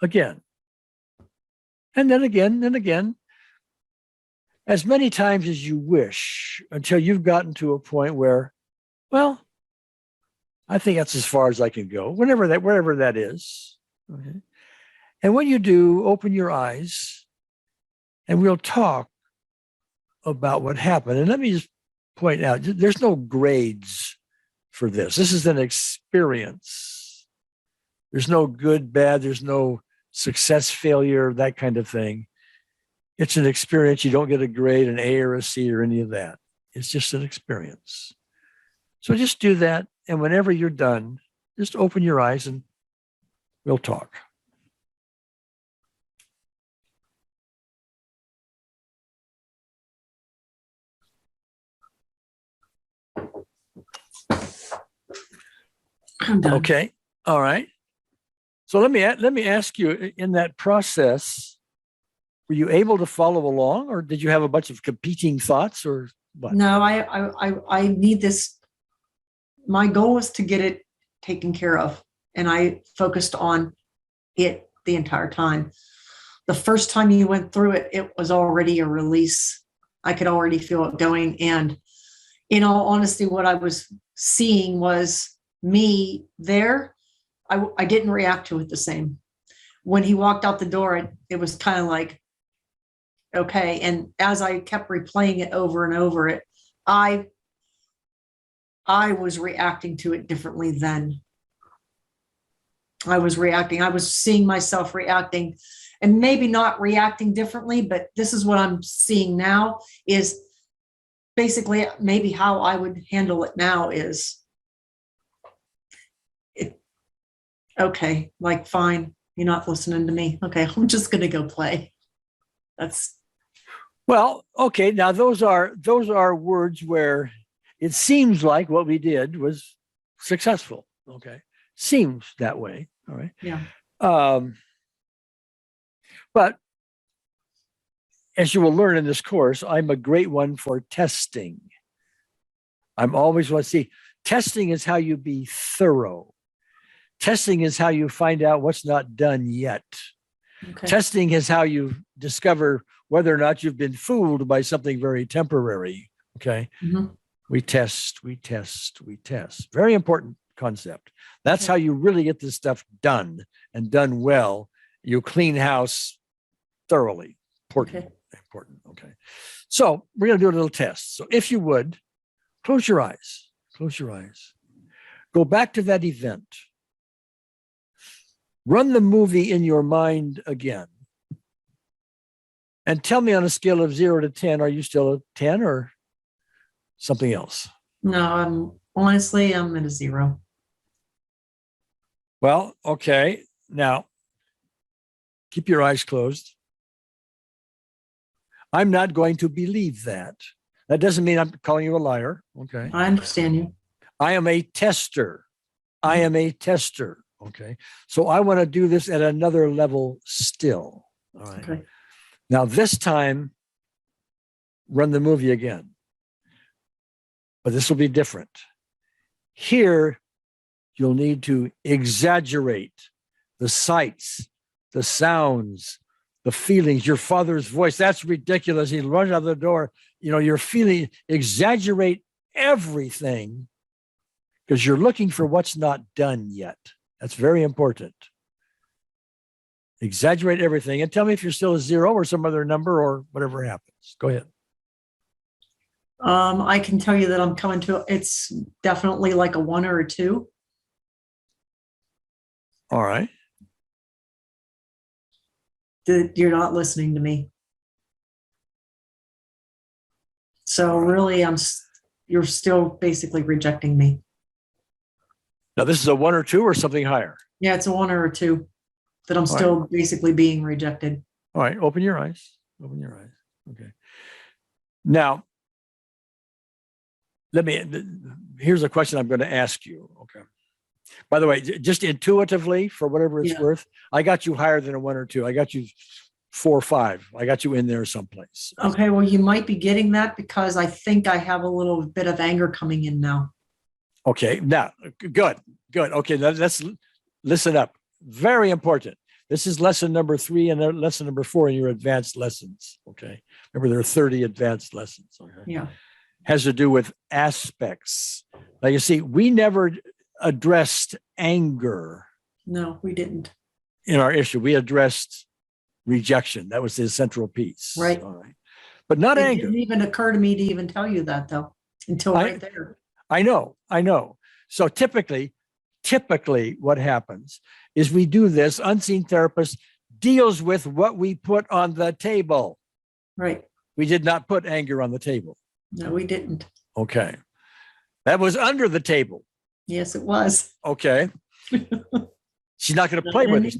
again, and then again, and again, as many times as you wish, until you've gotten to a point where, well, I think that's as far as I can go, wherever that is. Okay. And when you do, open your eyes and we'll talk about what happened. And let me just point out, there's no grades for this. This is an experience. There's no good, bad, there's no success, failure, that kind of thing. It's an experience. You don't get a grade, an A or a C or any of that. It's just an experience. So just do that. And whenever you're done, just open your eyes and we'll talk. I'm done. Okay. All right. So let me ask you, in that process, were you able to follow along, or did you have a bunch of competing thoughts, or what? No, I need this. My goal was to get it taken care of, and I focused on it the entire time. the first time you went through it, it was already a release. I could already feel it going. And in all honesty, what I was seeing was me there. I didn't react to it the same. When he walked out the door, it was kind of like, okay. And as I kept replaying it over and over, I was reacting to it differently then. I was seeing myself reacting, and maybe not reacting differently, but this is what I'm seeing now is basically maybe how I would handle it now is, okay, like, fine, you're not listening to me. Okay, I'm just going to go play. Well, okay. Now those are words where it seems like what we did was successful. Okay. Seems that way. All right. Yeah. But as you will learn in this course, I'm a great one for testing. I'm always want to see, testing is how you be thorough. Testing is how you find out what's not done yet. Okay. Testing is how you discover whether or not you've been fooled by something very temporary. Okay. Mm-hmm. We test. Very important concept. That's how you really get this stuff done and done well. You clean house thoroughly. Important. Okay. So we're going to do a little test. So if you would, close your eyes. Go back to that event. Run the movie in your mind again. And tell me on a scale of 0 to 10, are you still a 10 or something else? No, honestly, I'm at a 0. Well, okay. Now, keep your eyes closed. I'm not going to believe that. That doesn't mean I'm calling you a liar. Okay. I understand you. I am a tester. Okay. So I want to do this at another level still. All right. Okay. Now, this time, run the movie again. But this will be different. Here, you'll need to exaggerate the sights, the sounds, the feelings, your father's voice. That's ridiculous. He runs out the door. You're feeling, exaggerate everything because you're looking for what's not done yet. That's very important. Exaggerate everything and tell me if you're still a 0 or some other number or whatever happens. Go ahead. I can tell you that I'm coming to, it's definitely like a 1 or a 2. All right. You're not listening to me. So really, you're still basically rejecting me. Now, this is a 1 or 2 or something higher? Yeah, it's a 1 or a 2 that I'm still basically being rejected. All right. Open your eyes. Okay. Now, here's a question I'm going to ask you. Okay. By the way, just intuitively, for whatever it's worth, I got you higher than a 1 or 2. I got you 4 or 5. I got you in there someplace. Okay. Well, you might be getting that because I think I have a little bit of anger coming in now. Okay. Now, good. Okay. Now let's listen up. Very important. This is lesson number 3 and lesson number 4 in your advanced lessons. Okay. Remember, there are 30 advanced lessons. Okay. Yeah. Has to do with aspects. Now, you see, we never addressed anger. No, we didn't. In our issue, we addressed rejection. That was the central piece. Right. All right. But not anger. It didn't even occur to me to even tell you that, though, until right there. I know. So typically what happens is we do this. Unseen Therapist deals with what we put on the table. Right. We did not put anger on the table. No, we didn't. Okay. That was under the table. Yes, it was. Okay. She's not going to play with it.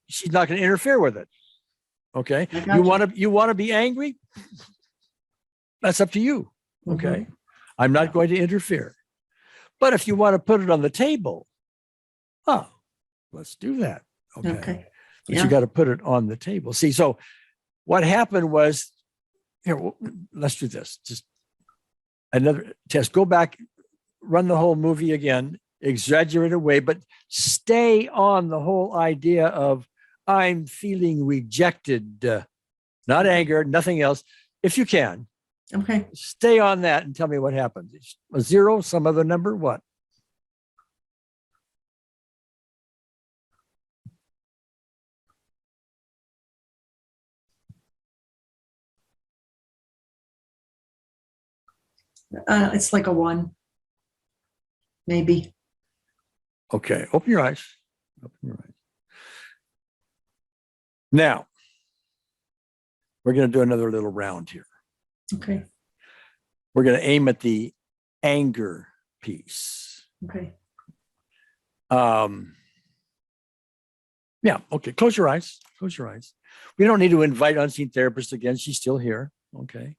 She's not going to interfere with it. Okay. You want to be angry? That's up to you. Okay. Mm-hmm. I'm not going to interfere. But if you want to put it on the table, let's do that. Okay. But you got to put it on the table. See, so what happened was, here, let's do this. Just another test. Go back, run the whole movie again, exaggerate away, but stay on the whole idea of I'm feeling rejected, not anger, nothing else. If you can, Okay. stay on that and tell me what happens. A 0, some other number, what? It's like a 1, maybe. Okay, open your eyes. Open your eyes. Now, we're going to do another little round here. Okay. We're going to aim at the anger piece. Okay. Yeah, okay, close your eyes. Close your eyes. We don't need to invite Unseen Therapist again. She's still here. Okay.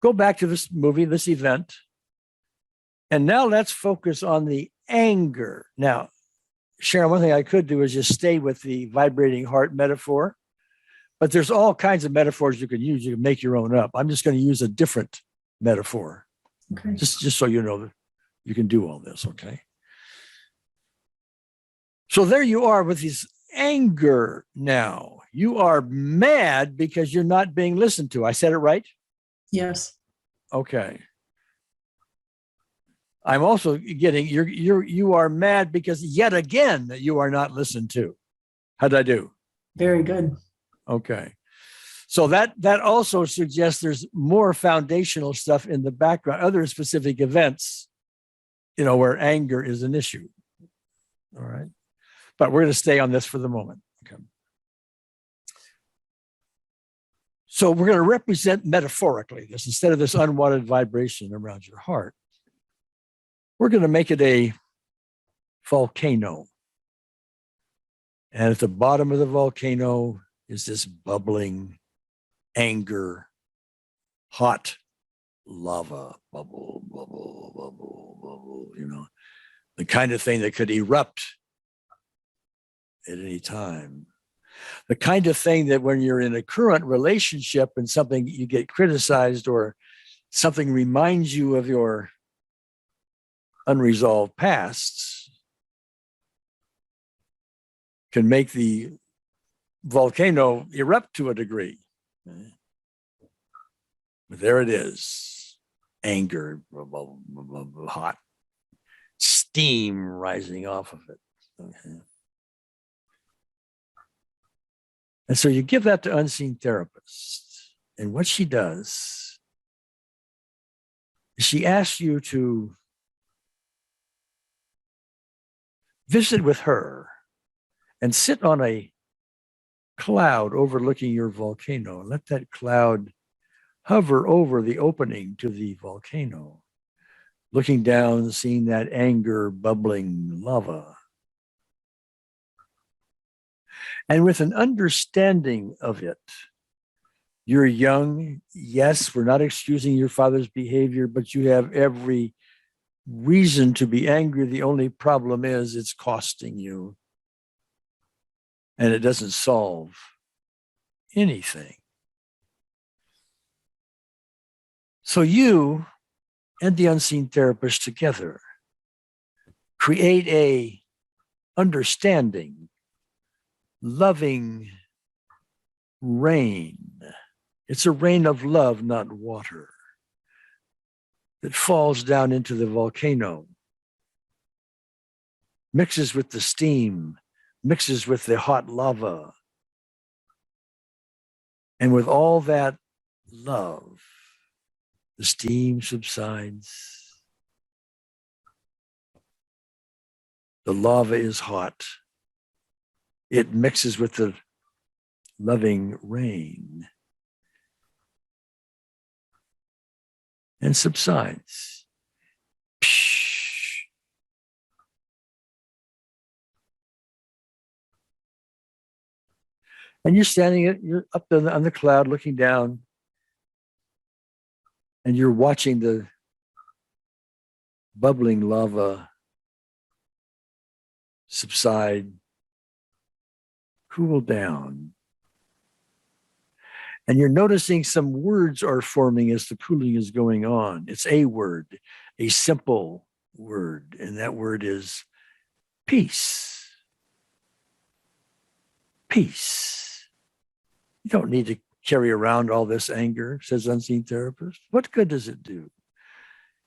Go back to this movie, this event. And now let's focus on the anger. Now, Sharon, one thing I could do is just stay with the vibrating heart metaphor, but there's all kinds of metaphors you can use. You can make your own up. I'm just going to use a different metaphor. Okay. Just so you know that you can do all this, okay? So there you are with this anger now. You are mad because you're not being listened to. I said it right? Yes. Okay. I'm also getting you are mad because yet again you are not listened to. How'd I do? Very good. Okay. So that also suggests there's more foundational stuff in the background, other specific events, where anger is an issue. All right. But we're going to stay on this for the moment. Okay. So we're going to represent metaphorically this instead of this unwanted vibration around your heart. We're going to make it a volcano. And at the bottom of the volcano is this bubbling anger, hot lava, bubble, bubble, bubble, bubble, the kind of thing that could erupt at any time. The kind of thing that when you're in a current relationship and something you get criticized or something reminds you of your unresolved pasts can make the volcano erupt to a degree. But there it is, anger, hot steam rising off of it. Okay. And so you give that to Unseen Therapist. And what she does is she asks you to visit with her and sit on a cloud overlooking your volcano and let that cloud hover over the opening to the volcano, looking down, seeing that anger, bubbling lava. And with an understanding of it, you're young. Yes, we're not excusing your father's behavior, but you have every reason to be angry. The only problem is it's costing you. And it doesn't solve anything. So you and the Unseen Therapist together create a understanding, loving rain. It's a rain of love, not water, that falls down into the volcano, mixes with the steam, mixes with the hot lava. And with all that love, the steam subsides. The lava is hot. It mixes with the loving rain and subsides. Psh. And you're up on the cloud looking down, and you're watching the bubbling lava subside, cool down. And you're noticing some words are forming as the cooling is going on. It's a word, a simple word, and that word is peace. peace. You don't need to carry around all this anger, says Unseen Therapist. What good does it do?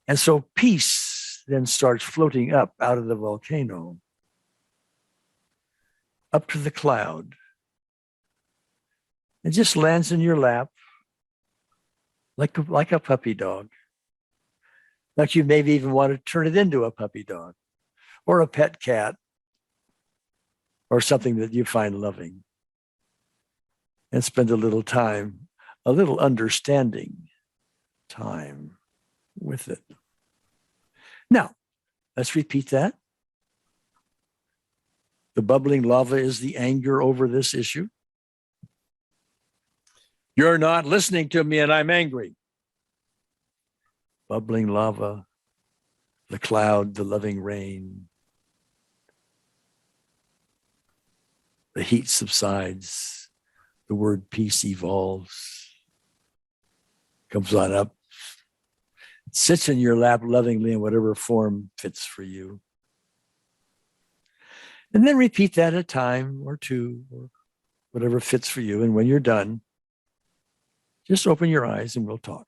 And so peace then starts floating up out of the volcano, up to the cloud. It just lands in your lap like a puppy dog. Like you maybe even want to turn it into a puppy dog or a pet cat or something that you find loving, and spend a little time, a little understanding time with it. Now, let's repeat that. The bubbling lava is the anger over this issue. You're not listening to me and I'm angry. Bubbling lava, the cloud, the loving rain. The heat subsides. The word peace evolves, comes on up, sits in your lap lovingly in whatever form fits for you. And then repeat that a time or two, or whatever fits for you. And when you're done, just open your eyes and we'll talk.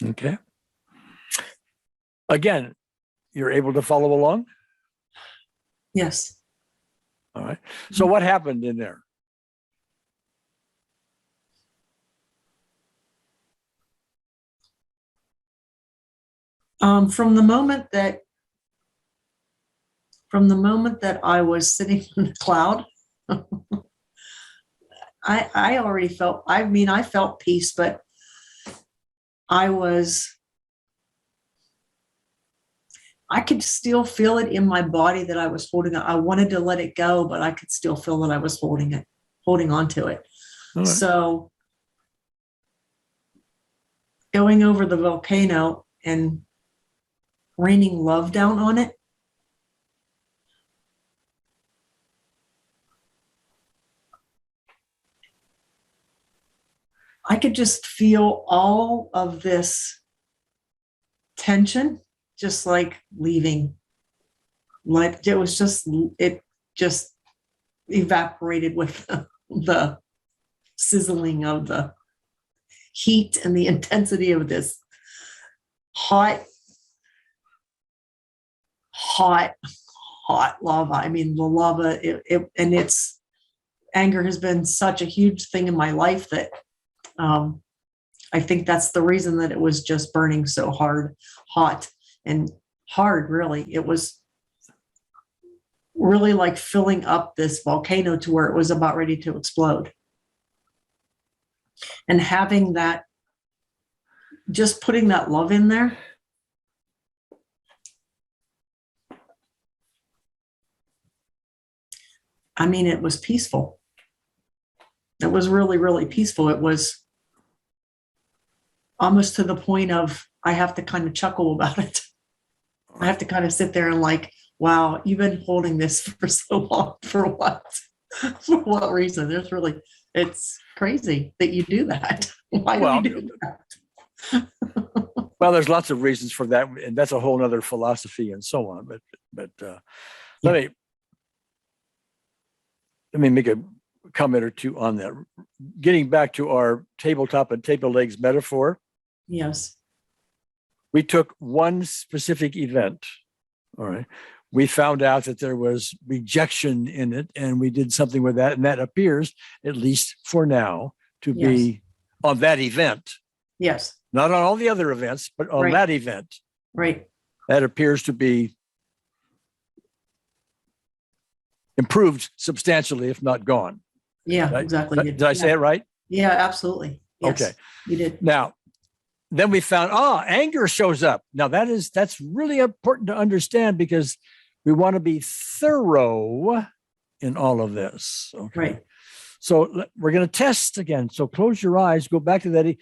Okay. Again, you're able to follow along? Yes. All right. So what happened in there? From the moment that I was sitting in the cloud, I already felt, I felt peace, but I could still feel it in my body that I was holding it. I wanted to let it go, but I could still feel that I was holding on to it. Right. So going over the volcano and raining love down on it, I could just feel all of this tension just like leaving. Like it just evaporated with the sizzling of the heat and the intensity of this hot lava. I mean, the lava, and its anger has been such a huge thing in my life that I think that's the reason that it was just burning so hot and hard, really. It was really like filling up this volcano to where it was about ready to explode. And having that, just putting that love in there, I mean, it was peaceful. It was really, really peaceful. It was almost to the point of, I have to kind of chuckle about it. I have to kind of sit there and like, wow, you've been holding this for so long. For what? For what reason? It's crazy that you do that. Why do you do that? Well, there's lots of reasons for that, and that's a whole nother philosophy and so on. But let me make a comment or two on that. Getting back to our tabletop and table legs metaphor. Yes. We took one specific event. All right. We found out that there was rejection in it, and we did something with that. And that appears, at least for now, to be on that event. Yes. Not on all the other events, but on that event. Right. That appears to be improved substantially, if not gone. Yeah, exactly. Did I say it right? Yeah, absolutely. Yes, okay. You did. Now, then we found, anger shows up. Now that's really important to understand, because we want to be thorough in all of this. Okay. Right. So we're going to test again. So close your eyes, go back to that.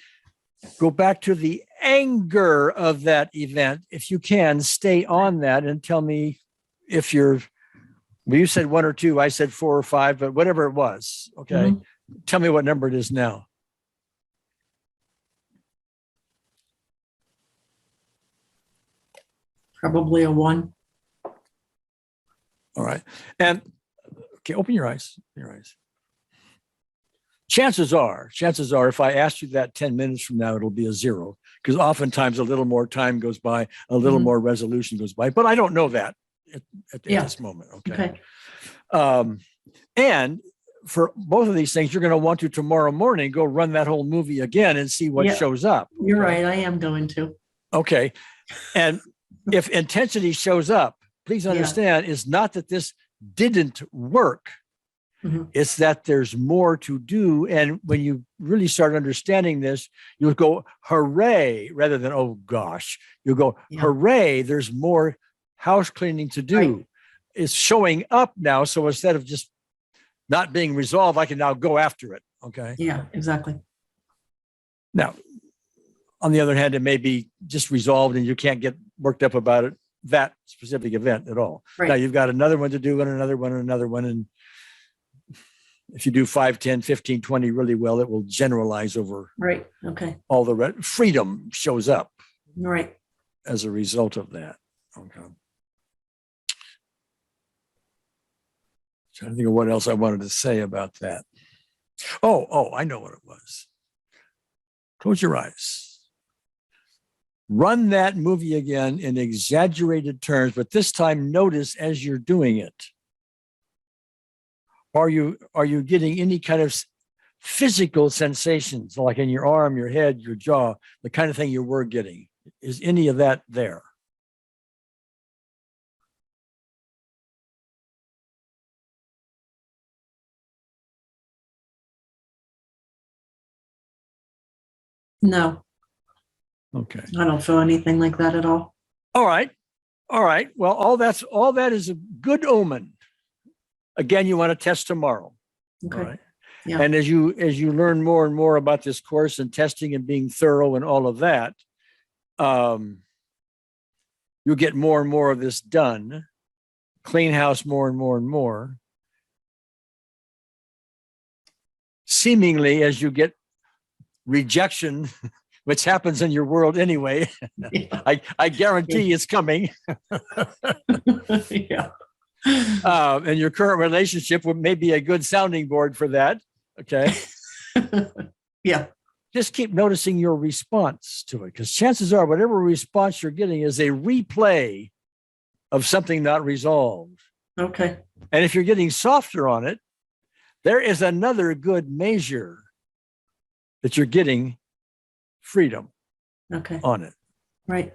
Go back to the anger of that event. If you can, stay on that and tell me if you said 1 or 2, I said 4 or 5, but whatever it was. Okay. Mm-hmm. Tell me what number it is now. Probably a 1. All right. And okay, open your eyes. Chances are, if I asked you that 10 minutes from now, it'll be a 0, because oftentimes a little more time goes by, a little more resolution goes by, but I don't know that at this moment. Okay. And for both of these things, you're going to want to tomorrow morning go run that whole movie again and see what shows up. You're right. I am going to. Okay. And if intensity shows up, please understand, it's not that this didn't work. Mm-hmm. It's that there's more to do. And when you really start understanding this, you'll go, hooray, rather than, oh gosh. You'll go, hooray, there's more house cleaning to do. Right. It's showing up now. So instead of just not being resolved, I can now go after it. Okay. Yeah, exactly. Now, on the other hand, it may be just resolved and you can't get worked up about it, that specific event at all. Right. Now you've got another one to do, and another one, and another one. And if you do 5, 10, 15, 20 really well, it will generalize over all the freedom shows up as a result of that. Okay. Trying to think of what else I wanted to say about that. Oh, I know what it was. Close your eyes. Run that movie again in exaggerated terms, but this time notice as you're doing it. Are you getting any kind of physical sensations, like in your arm, your head, your jaw, the kind of thing you were getting? Is any of that there? No. Okay. I don't feel anything like that at all. All right. Well, all that is a good omen. Again, you want to test tomorrow. Okay. All right. Yeah. And as you learn more and more about this course and testing and being thorough and all of that, you'll get more and more of this done. Clean house more and more and more. Seemingly, as you get rejection, which happens in your world anyway, I guarantee it's coming. Yeah. And your current relationship may be a good sounding board for that. Okay. Yeah. Just keep noticing your response to it, because chances are whatever response you're getting is a replay of something not resolved. Okay. And if you're getting softer on it, there is another good measure that you're getting freedom on it. Right.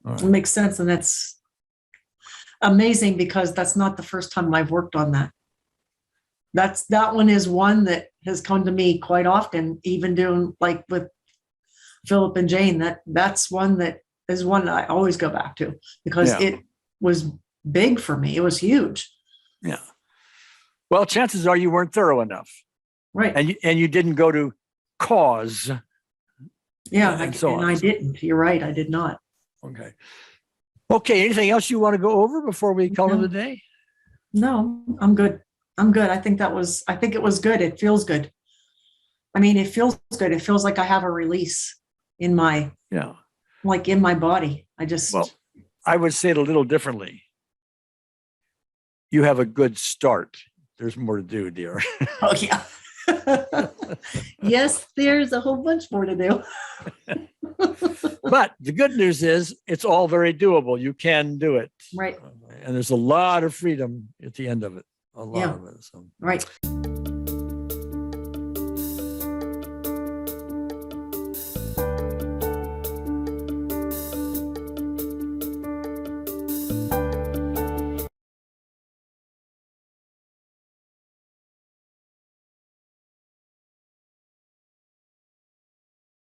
All right. It makes sense. And that's amazing, because that's not the first time I've worked on that. That one is one that has come to me quite often, even doing like with Philip and Jane. That's one that is one that I always go back to, because it was big for me. It was huge. Yeah. Well, chances are you weren't thorough enough. Right. And you didn't go to cause. Yeah. I didn't. You're right. I did not. Okay. Anything else you want to go over before we call it a day? No, I'm good. I think it was good. It feels good. I mean, it feels good. It feels like I have a release in my, like in my body. Well, I would say it a little differently. You have a good start. there's more to do, dear. Oh, yeah. Yes, there's a whole bunch more to do. But the good news is it's all very doable. You can do it. Right. And there's a lot of freedom at the end of it. A lot of it. So. Right.